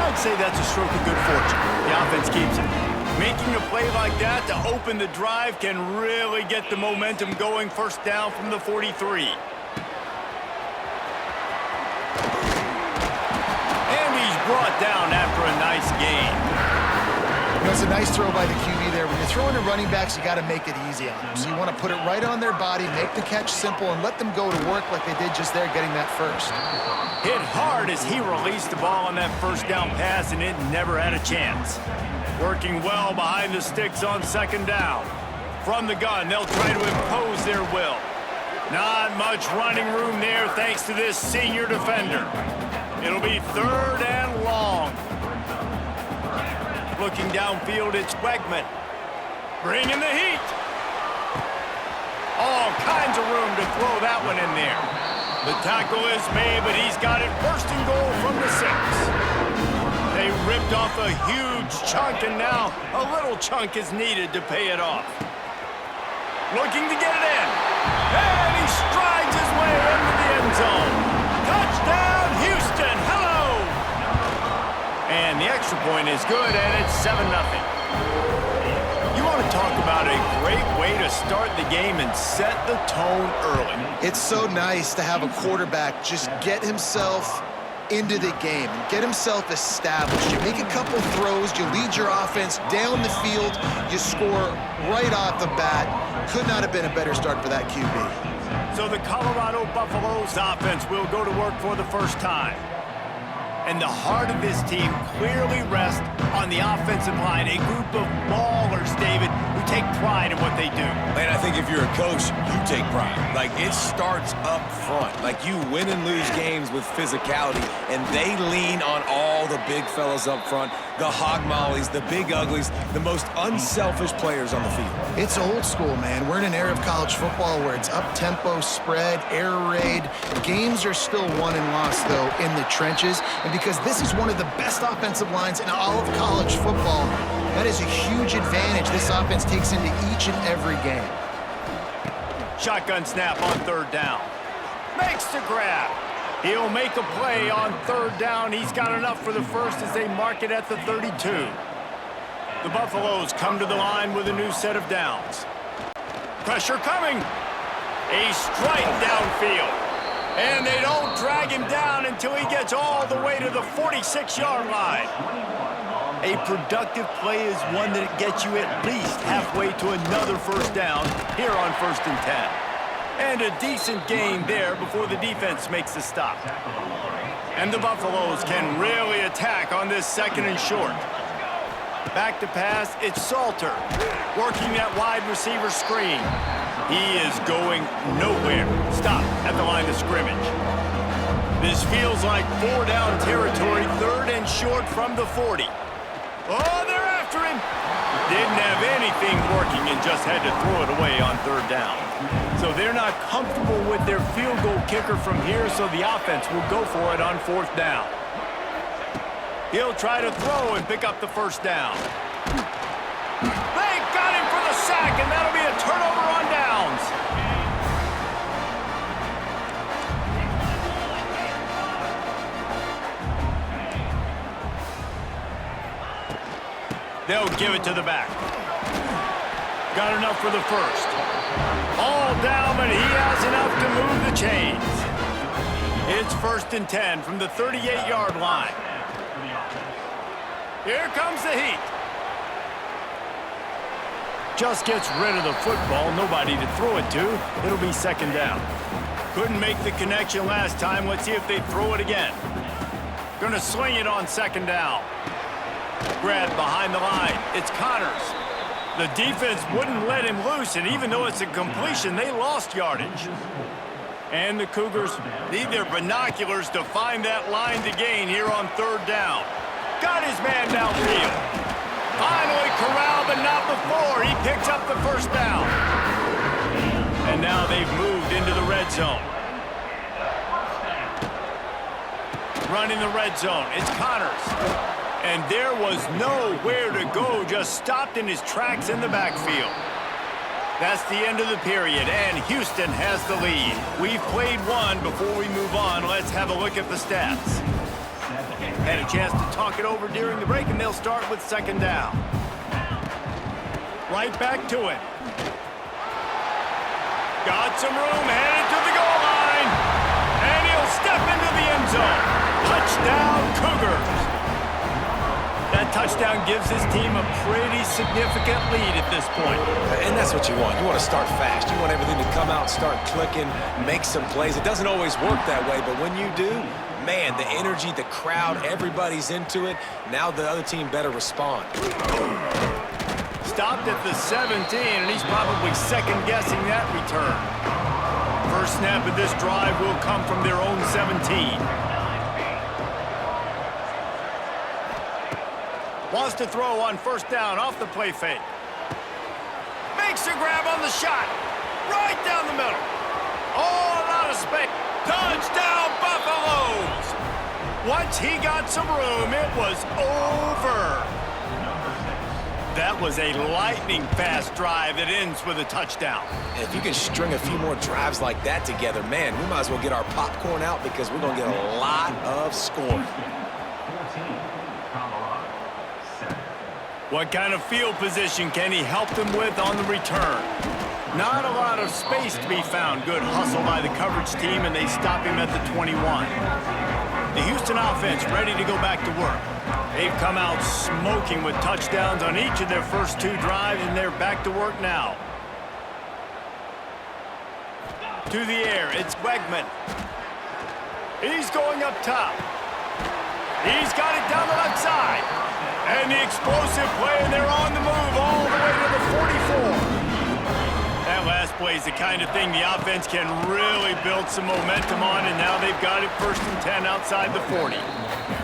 I'd say that's a stroke of good fortune. The offense keeps it. Making a play like that to open the drive can really get the momentum going. First down from the 43. And he's brought down after a nice gain. You know, it's a nice throw by the QB there. When you're throwing to running backs, you got to make it easy on them. So you want to put it right on their body, make the catch simple, and let them go to work like they did just there getting that first. Hit hard as he released the ball on that first down pass, and it never had a chance. Working well behind the sticks on second down. From the gun, they'll try to impose their will. Not much running room there thanks to this senior defender. It'll be third and long. Looking downfield, it's Wegman. Bringing the heat. All kinds of room to throw that one in there. The tackle is made, but he's got it first and goal from the 6. They ripped off a huge chunk, and now a little chunk is needed to pay it off. Looking to get it in. And he strides his way into the end zone. Touchdown, Houston. Hello. And the extra point is good, and it's 7-0. You want to talk about a great way to start the game and set the tone early. It's so nice to have a quarterback just get himself into the game and get himself established. You make a couple throws, you lead your offense down the field, you score right off the bat. Could not have been a better start for that QB. So the Colorado Buffaloes offense will go to work for the first time. And the heart of this team clearly rests on the offensive line, a group of ballers, David, who take pride in what they do. Man, I think if you're a coach, you take pride. Like, it starts up front. Like, you win and lose games with physicality, and they lean on all the big fellas up front, the hog mollies, the big uglies, the most unselfish players on the field. It's old school, man. We're in an era of college football where it's up-tempo, spread, air raid. Games are still won and lost, though, in the trenches. And because this is one of the best offensive lines in all of college football, that is a huge advantage this offense takes into each and every game. Shotgun snap on third down. Makes the grab. He'll make a play on third down. He's got enough for the first as they mark it at the 32. The Buffaloes come to the line with a new set of downs. Pressure coming. A strike downfield. And they don't drag him down until he gets all the way to the 46-yard line. A productive play is one that gets you at least halfway to another first down here on 1st and 10. And a decent gain there before the defense makes the stop. And the Buffaloes can really attack on this second and short. Back to pass, it's Salter working that wide receiver screen. He is going nowhere. Stop at the line of scrimmage. This feels like 4-down territory, third and short from the 40. Oh, they're after him. Didn't have anything working and just had to throw it away on third down. So they're not comfortable with their field goal kicker from here, so the offense will go for it on 4th down. He'll try to throw and pick up the first down. They got him for the sack, and that'll be a turnover on downs. They'll give it to the back. Got enough for the first. All down, but he has enough to move the chains. It's 1st and 10 from the 38-yard line. Here comes the heat. Just gets rid of the football. Nobody to throw it to. It'll be 2nd down. Couldn't make the connection last time. Let's see if they throw it again. Gonna sling it on second down. Grab behind the line. It's Connors. The defense wouldn't let him loose, and even though it's a completion, they lost yardage. And the Cougars need their binoculars to find that line to gain here on third down. Got his man downfield. Finally corralled, but not before. He picks up the first down. And now they've moved into the red zone. Running the red zone, it's Connors. And there was nowhere to go, just stopped in his tracks in the backfield. That's the end of the period, and Houston has the lead. We've played one. Before we move on, let's have a look at the stats. Had a chance to talk it over during the break, and they'll start with second down. Right back to it. Got some room, headed to the goal line. And he'll step into the end zone. Touchdown, Cougars. That touchdown gives his team a pretty significant lead at this point. And that's what you want. You want to start fast. You want everything to come out, start clicking, make some plays. It doesn't always work that way, but when you do, man, the energy, the crowd, everybody's into it. Now the other team better respond. Stopped at the 17, and he's probably second-guessing that return. First snap of this drive will come from their own 17. Wants to throw on first down off the play fake. Makes a grab on the shot. Right down the middle. Oh, a lot of space. Touchdown, Buffaloes! Once he got some room, it was over. That was a lightning-fast drive that ends with a touchdown. If you can string a few more drives like that together, man, we might as well get our popcorn out because we're going to get a lot of scoring. What kind of field position can he help them with on the return? Not a lot of space to be found. Good hustle by the coverage team, and they stop him at the 21. The Houston offense ready to go back to work. They've come out smoking with touchdowns on each of their first two drives, and they're back to work now. To the air, it's Wegman. He's going up top. He's got it down the left side. And the explosive play, and they're on the move all the way to the 44. That last play is the kind of thing the offense can really build some momentum on, and now they've got it first and 10 outside the 40.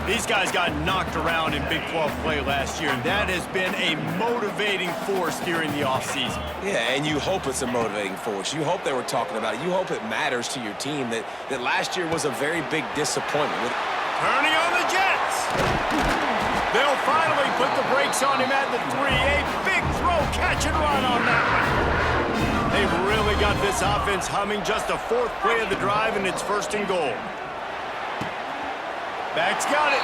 These guys got knocked around in Big 12 play last year, and that has been a motivating force during the offseason. Yeah, and you hope it's a motivating force. You hope they were talking about it. You hope it matters to your team that last year was a very big disappointment. Turning on the Jets. They'll finally put the brakes on him at the 3. A big throw, catch and run on that one. They've really got this offense humming. Just a fourth play of the drive, and it's first and goal. Back's got it.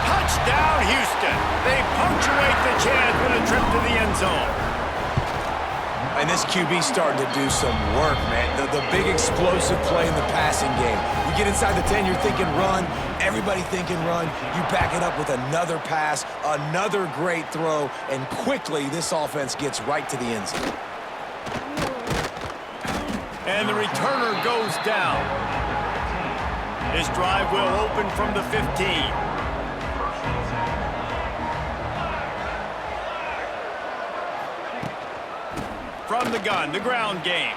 Touchdown, Houston. They punctuate the chance with a trip to the end zone. And this QB's starting to do some work, man. The big explosive play in the passing game. You get inside the 10, you're thinking run. Everybody thinking run. You back it up with another pass, another great throw, and quickly this offense gets right to the end zone. And the returner goes down. This drive will open from the 15. From the gun, the ground game.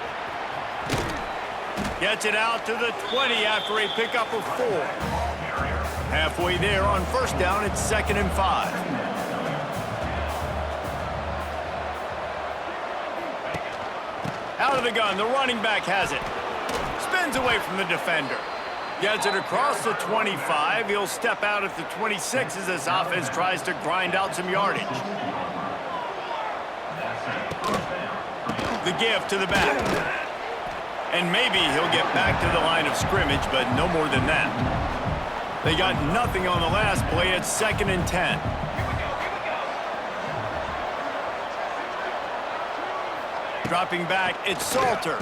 Gets it out to the 20 after a pickup of 4. Halfway there on first down, it's 2nd and 5. Out of the gun, the running back has it. Spins away from the defender. Gets it across the 25. He'll step out at the 26 as this offense tries to grind out some yardage. The give to the back. And maybe he'll get back to the line of scrimmage, but no more than that. They got nothing on the last play. It's 2nd and 10. Dropping back, it's Salter.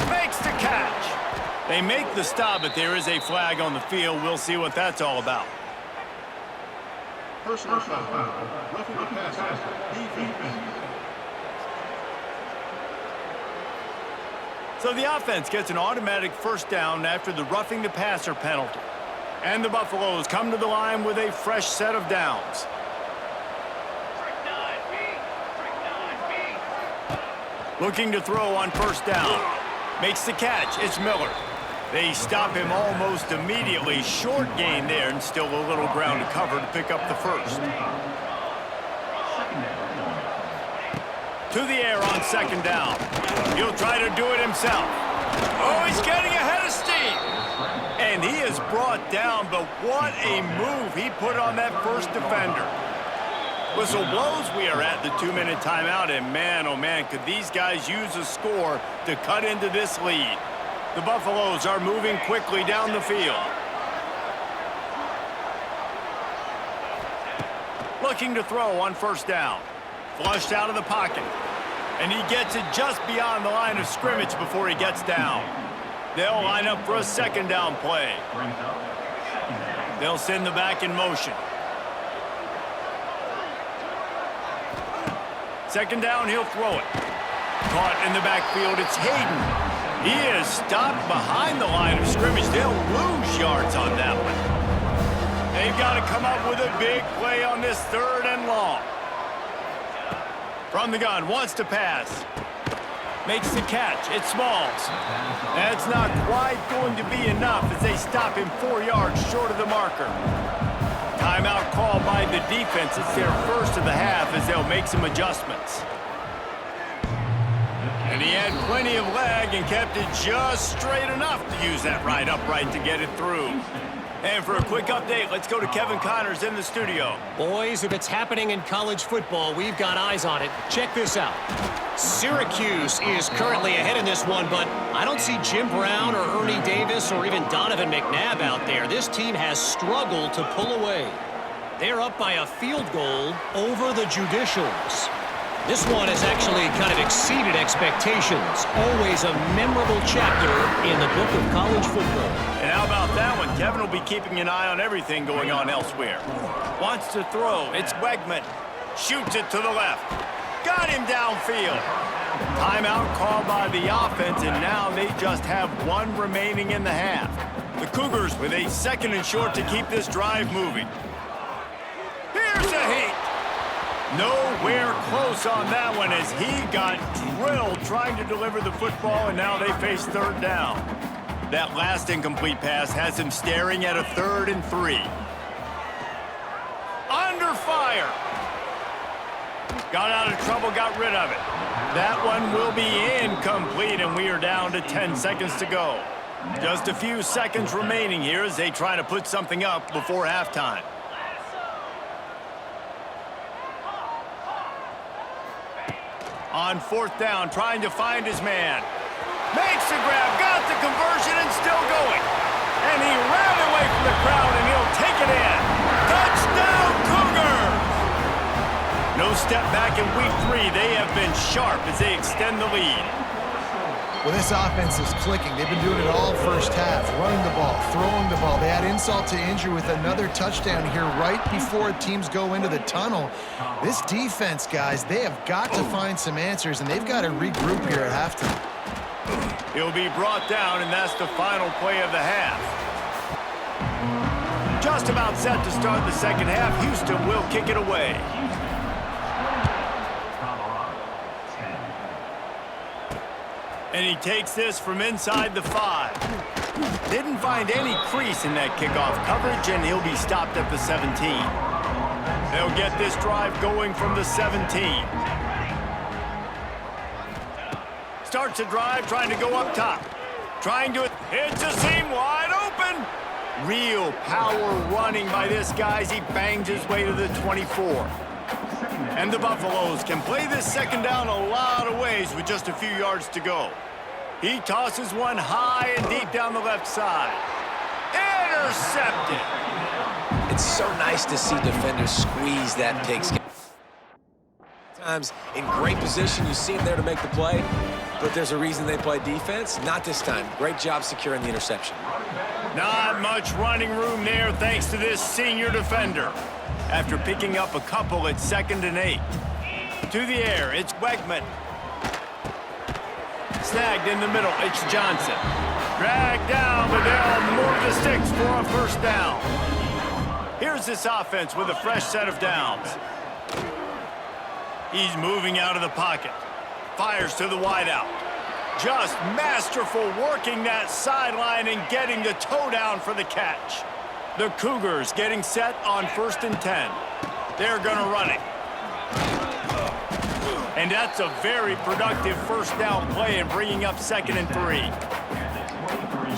Makes the catch. They make the stop, but there is a flag on the field. We'll see what that's all about. Personal foul. Roughing the passer. Defense. So the offense gets an automatic first down after the roughing the passer penalty. And the Buffaloes come to the line with a fresh set of downs. Looking to throw on first down. Makes the catch. It's Miller. They stop him almost immediately. Short gain there and still a little ground to cover to pick up the first. To the air on second down. He'll try to do it himself. Oh, he's getting ahead of steam. And he is brought down, but what a move he put on that first defender. Whistle blows, we are at the 2-minute timeout, and man, oh man, could these guys use a score to cut into this lead. The Buffaloes are moving quickly down the field. Looking to throw on first down. Flushed out of the pocket. And he gets it just beyond the line of scrimmage before he gets down. They'll line up for a second down play. They'll send the back in motion. Second down, he'll throw it. Caught in the backfield, it's Hayden. He is stopped behind the line of scrimmage. They'll lose yards on that one. They've got to come up with a big play on this third and long. From the gun, wants to pass. Makes the catch. It's Smalls. That's not quite going to be enough as they stop him 4 yards short of the marker. Timeout called by the defense. It's their first of the half as they'll make some adjustments. And he had plenty of leg and kept it just straight enough to use that right upright to get it through. And for a quick update, let's go to Kevin Connors in the studio. Boys, if it's happening in college football, we've got eyes on it. Check this out. Syracuse is currently ahead in this one, but I don't see Jim Brown or Ernie Davis or even Donovan McNabb out there. This team has struggled to pull away. They're up by a field goal over the Judicials. This one has actually kind of exceeded expectations. Always a memorable chapter in the book of college football. And how about that one? Kevin will be keeping an eye on everything going on elsewhere. Wants to throw. It's Wegman. Shoots it to the left. Got him downfield. Timeout called by the offense, and now they just have one remaining in the half. The Cougars with a second and short to keep this drive moving. Here's a heat. Nowhere close on that one as he got drilled trying to deliver the football, and now they face third down. That last incomplete pass has him staring at a 3rd and 3. Under fire. Got out of trouble, got rid of it. That one will be incomplete, and we are down to 10 seconds to go. Just a few seconds remaining here as they try to put something up before halftime. On fourth down, trying to find his man. Makes the grab, got the conversion, and still going. And he ran away from the crowd, and he'll take it in. Touchdown, Cougars! No step back in week 3. They have been sharp as they extend the lead. Well, this offense is clicking. They've been doing it all first half, running the ball, throwing the ball. They had insult to injury with another touchdown here right before teams go into the tunnel. This defense, guys, they have got to find some answers, and they've got to regroup here at halftime. He'll be brought down, and that's the final play of the half. Just about set to start the second half. Houston will kick it away. And he takes this from inside the 5. Didn't find any crease in that kickoff coverage, and he'll be stopped at the 17. They'll get this drive going from the 17. Starts a drive, trying to go up top. Trying to hit the seam wide open. Real power running by this guy as he bangs his way to the 24. And the Buffaloes can play this second down a lot of ways with just a few yards to go. He tosses one high and deep down the left side. Intercepted. It's so nice to see defenders squeeze that pigskin. Sometimes in great position, you see him there to make the play, but there's a reason they play defense. Not this time. Great job securing the interception. Not much running room there thanks to this senior defender. After picking up a couple at 2nd and 8. To the air, it's Wegman. snagged in the middle. It's Johnson. Dragged down, but they'll move the sticks for a first down. Here's this offense with a fresh set of downs. He's moving out of the pocket. Fires to the wideout. Just masterful working that sideline and getting the toe down for the catch. The Cougars getting set on 1st and 10. They're going to run it. And that's a very productive first down play and bringing up 2nd and 3.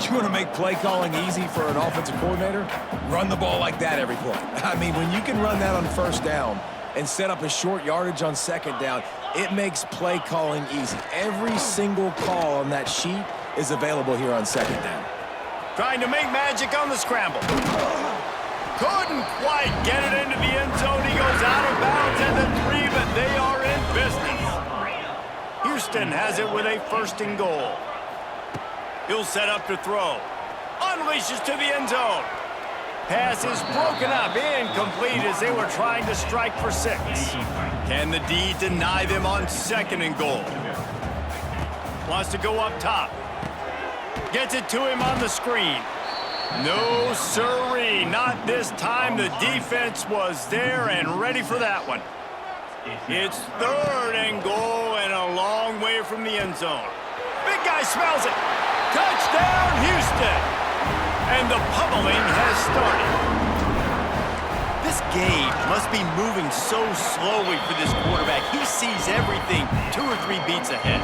You want to make play calling easy for an offensive coordinator? Run the ball like that every play. I mean, when you can run that on first down and set up a short yardage on 2nd down, it makes play calling easy. Every single call on that sheet is available here on 2nd down. Trying to make magic on the scramble. Couldn't quite get it into the end zone. He goes out of bounds at the 3, but they are in business. Houston has it with a 1st and goal. He'll set up to throw. Unleashes to the end zone. Pass is broken up, incomplete as they were trying to strike for 6. Can the D deny them on 2nd and goal? Wants to go up top. Gets it to him on the screen. No sirree, not this time. The defense was there and ready for that one. It's 3rd and goal and a long way from the end zone. Big guy smells it. Touchdown, Houston. And the pummeling has started. This game must be moving so slowly for this quarterback. He sees everything 2 or 3 beats ahead.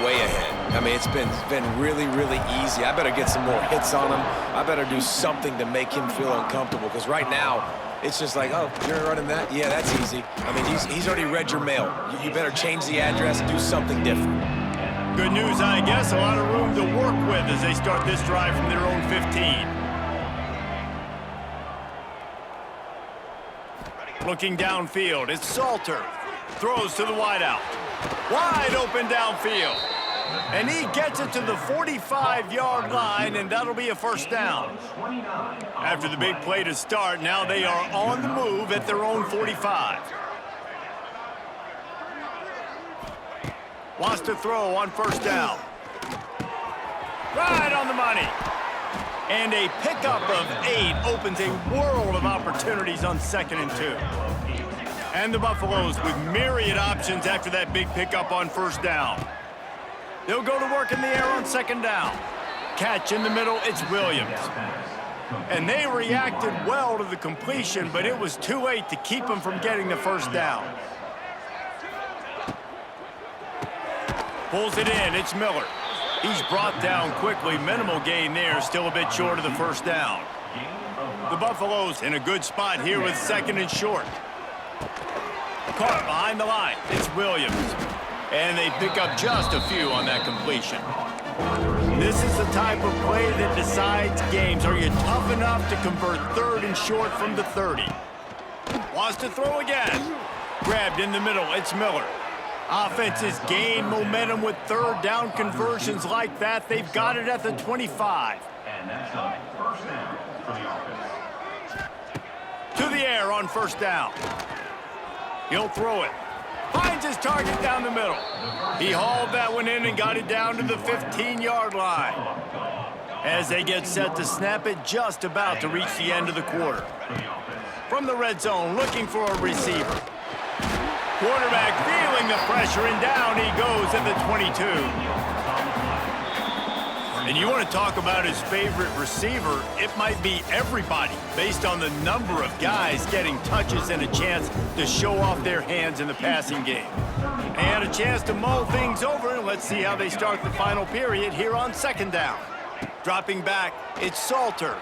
Way ahead. I mean, it's been really, really easy. I better get some more hits on him. I better do something to make him feel uncomfortable, because right now, it's just like, oh, you're running that? Yeah, that's easy. I mean, he's already read your mail. You better change the address and do something different. Good news, I guess. A lot of room to work with as they start this drive from their own 15. Looking downfield, it's Salter. Throws to the wideout. Wide open downfield. And he gets it to the 45-yard line, and that'll be a first down. After the big play to start, now they are on the move at their own 45. Wants to throw on first down. Right on the money. And a pickup of 8 opens a world of opportunities on 2nd and 2. And the Buffaloes with myriad options after that big pickup on first down. They'll go to work in the air on 2nd down. Catch in the middle, it's Williams. And they reacted well to the completion, but it was too late to keep them from getting the first down. Pulls it in, it's Miller. He's brought down quickly. Minimal gain there, still a bit short of the first down. The Buffaloes in a good spot here with 2nd and short. Caught behind the line. It's Williams. And they pick up just a few on that completion. This is the type of play that decides games. Are you tough enough to convert 3rd and short from the 30? Wants to throw again. Grabbed in the middle. It's Miller. Offenses gain momentum with 3rd down conversions like that. They've got it at the 25. And that's a first down for the offense. To the air on first down. He'll throw it. Finds his target down the middle. He hauled that one in and got it down to the 15-yard line. As they get set to snap it, just about to reach the end of the quarter. From the red zone, looking for a receiver. Quarterback feeling the pressure, and down he goes at the 22. And you want to talk about his favorite receiver, it might be everybody, based on the number of guys getting touches and a chance to show off their hands in the passing game. And a chance to mull things over, and let's see how they start the final period here on 2nd down. Dropping back, it's Salter.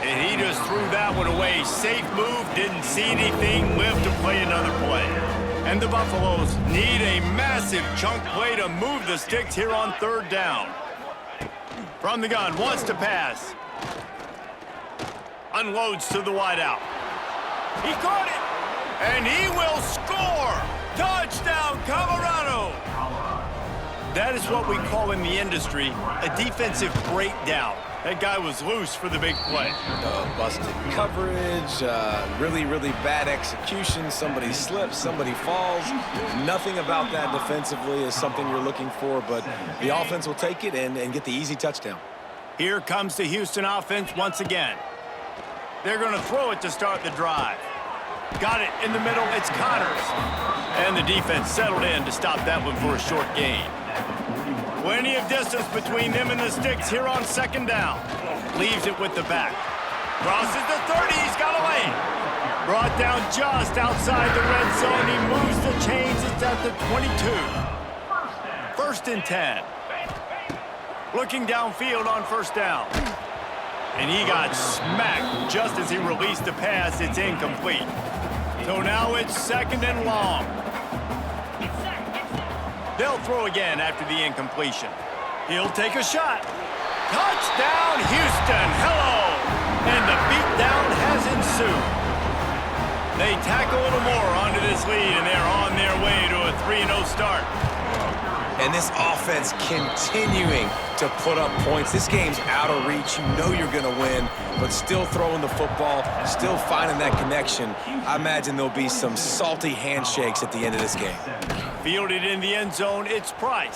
And he just threw that one away. Safe move, didn't see anything, lived to play another play. And the Buffaloes need a massive chunk play to move the sticks here on 3rd down. From the gun, wants to pass. Unloads to the wideout. He caught it, and he will score. Touchdown, Colorado. That is what we call in the industry a defensive breakdown. That guy was loose for the big play. Busted coverage, really, really bad execution. Somebody slips, somebody falls. Nothing about that defensively is something you're looking for, but the offense will take it and get the easy touchdown. Here comes the Houston offense once again. They're going to throw it to start the drive. Got it in the middle. It's Connors. And the defense settled in to stop that one for a short gain. Plenty of distance between them and the sticks here on second down. Leaves it with the back. Crosses the 30. He's got away. Brought down just outside the red zone. He moves the chains. It's at the 22. 1st and 10. Looking downfield on 1st down. And he got smacked just as he released the pass. It's incomplete. So now it's 2nd and long. They'll throw again after the incompletion. He'll take a shot. Touchdown, Houston. Hello. And the beatdown has ensued. They tack a little more onto this lead, and they're on their way to a 3-0 start. And this offense continuing to put up points. This game's out of reach. You know you're going to win, but still throwing the football, still finding that connection. I imagine there'll be some salty handshakes at the end of this game. Fielded in the end zone, it's Price.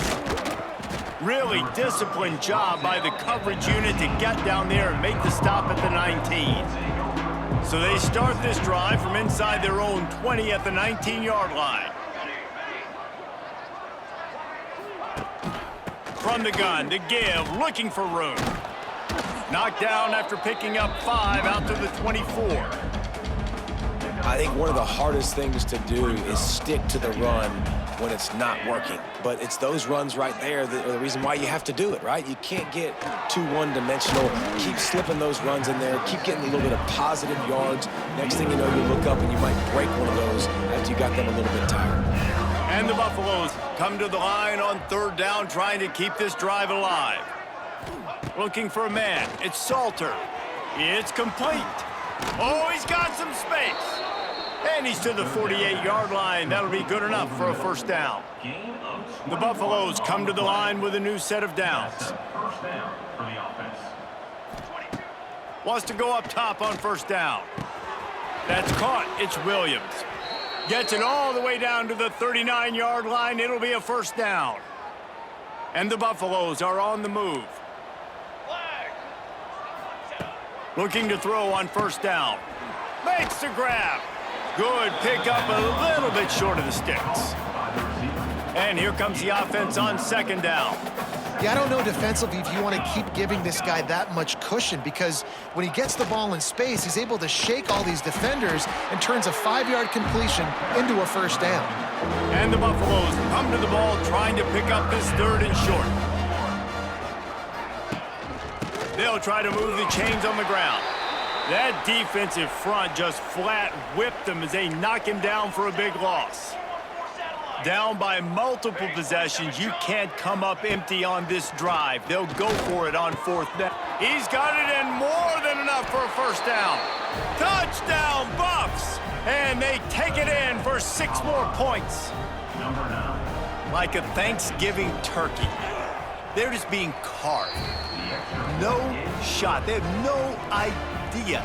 Really disciplined job by the coverage unit to get down there and make the stop at the 19. So they start this drive from inside their own 20 at the 19-yard line. From the gun to give, looking for room. Knocked down after picking up 5 out to the 24. I think one of the hardest things to do is stick to the run when it's not working. But it's those runs right there that are the reason why you have to do it, right? You can't get too one-dimensional. Keep slipping those runs in there. Keep getting a little bit of positive yards. Next thing you know, you look up and you might break one of those after you got them a little bit tired. And the Buffaloes come to the line on 3rd down, trying to keep this drive alive. Looking for a man. It's Salter. It's complete. Oh, he's got some space. And he's to the 48-yard line. That'll be good enough for a 1st down. The Buffaloes come to the line with a new set of downs. 1st down for the offense. Wants to go up top on 1st down. That's caught. It's Williams. Gets it all the way down to the 39-yard line. It'll be a 1st down. And the Buffaloes are on the move. Looking to throw on 1st down. Makes the grab. Good pickup, a little bit short of the sticks. And here comes the offense on 2nd down. Yeah, I don't know defensively if you want to keep giving this guy that much cushion, because when he gets the ball in space, he's able to shake all these defenders and turns a 5-yard completion into a 1st down. And the Buffaloes come to the ball trying to pick up this 3rd and short. They'll try to move the chains on the ground. That defensive front just flat whipped him as they knock him down for a big loss. Down by multiple possessions. You can't come up empty on this drive. They'll go for it on 4th down. He's got it in, more than enough for a 1st down. Touchdown, Buffs! And they take it in for 6 more points. Like a Thanksgiving turkey. They're just being carved. No shot. They have no idea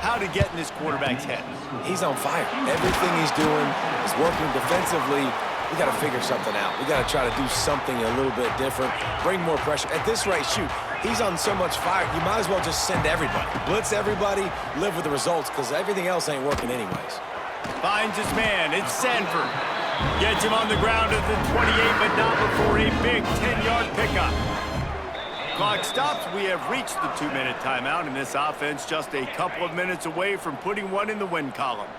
how to get in this quarterback's head. He's on fire. Everything he's doing is working defensively. We got to figure something out. We got to try to do something a little bit different, bring more pressure. At this rate, shoot, he's on so much fire, you might as well just send everybody. Blitz everybody, live with the results, because everything else ain't working anyways. Finds his man. It's Sanford. Gets him on the ground at the 28, but not before a big 10-yard pickup. Clock stops. We have reached the 2-minute timeout, and this offense just a couple of minutes away from putting one in the win column.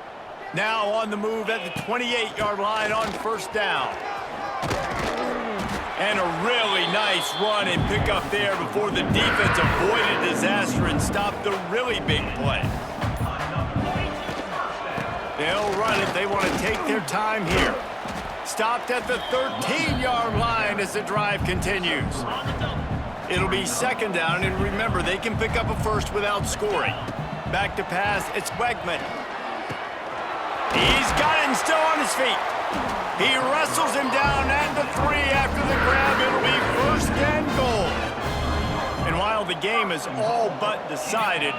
Now on the move at the 28-yard line on 1st down. And a really nice run and pickup there before the defense avoided disaster and stopped the really big play. They'll run it. They want to take their time here. Stopped at the 13-yard line as the drive continues. It'll be 2nd down, and remember, they can pick up a 1st without scoring. Back to pass, it's Wegman. He's got it and still on his feet. He wrestles him down at the 3 after the grab. It'll be 1st and goal. And while the game is all but decided,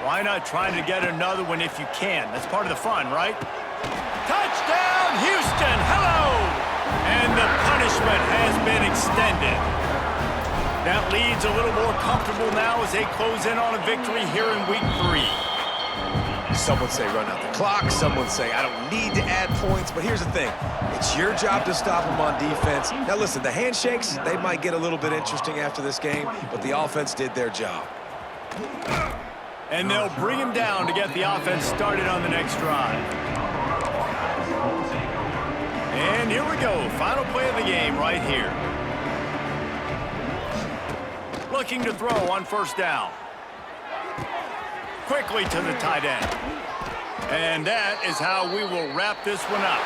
why not try to get another one if you can? That's part of the fun, right? Touchdown, Houston! Hello! And the punishment has been extended. That lead's a little more comfortable now as they close in on a victory here in week 3. Some would say run out the clock. Some would say I don't need to add points. But here's the thing. It's your job to stop them on defense. Now, listen, the handshakes, they might get a little bit interesting after this game, but the offense did their job. And they'll bring him down to get the offense started on the next drive. And here we go. Final play of the game right here. Looking to throw on 1st down. Quickly to the tight end. And that is how we will wrap this one up.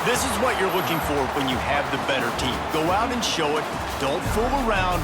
This is what you're looking for when you have the better team. Go out and show it. Don't fool around.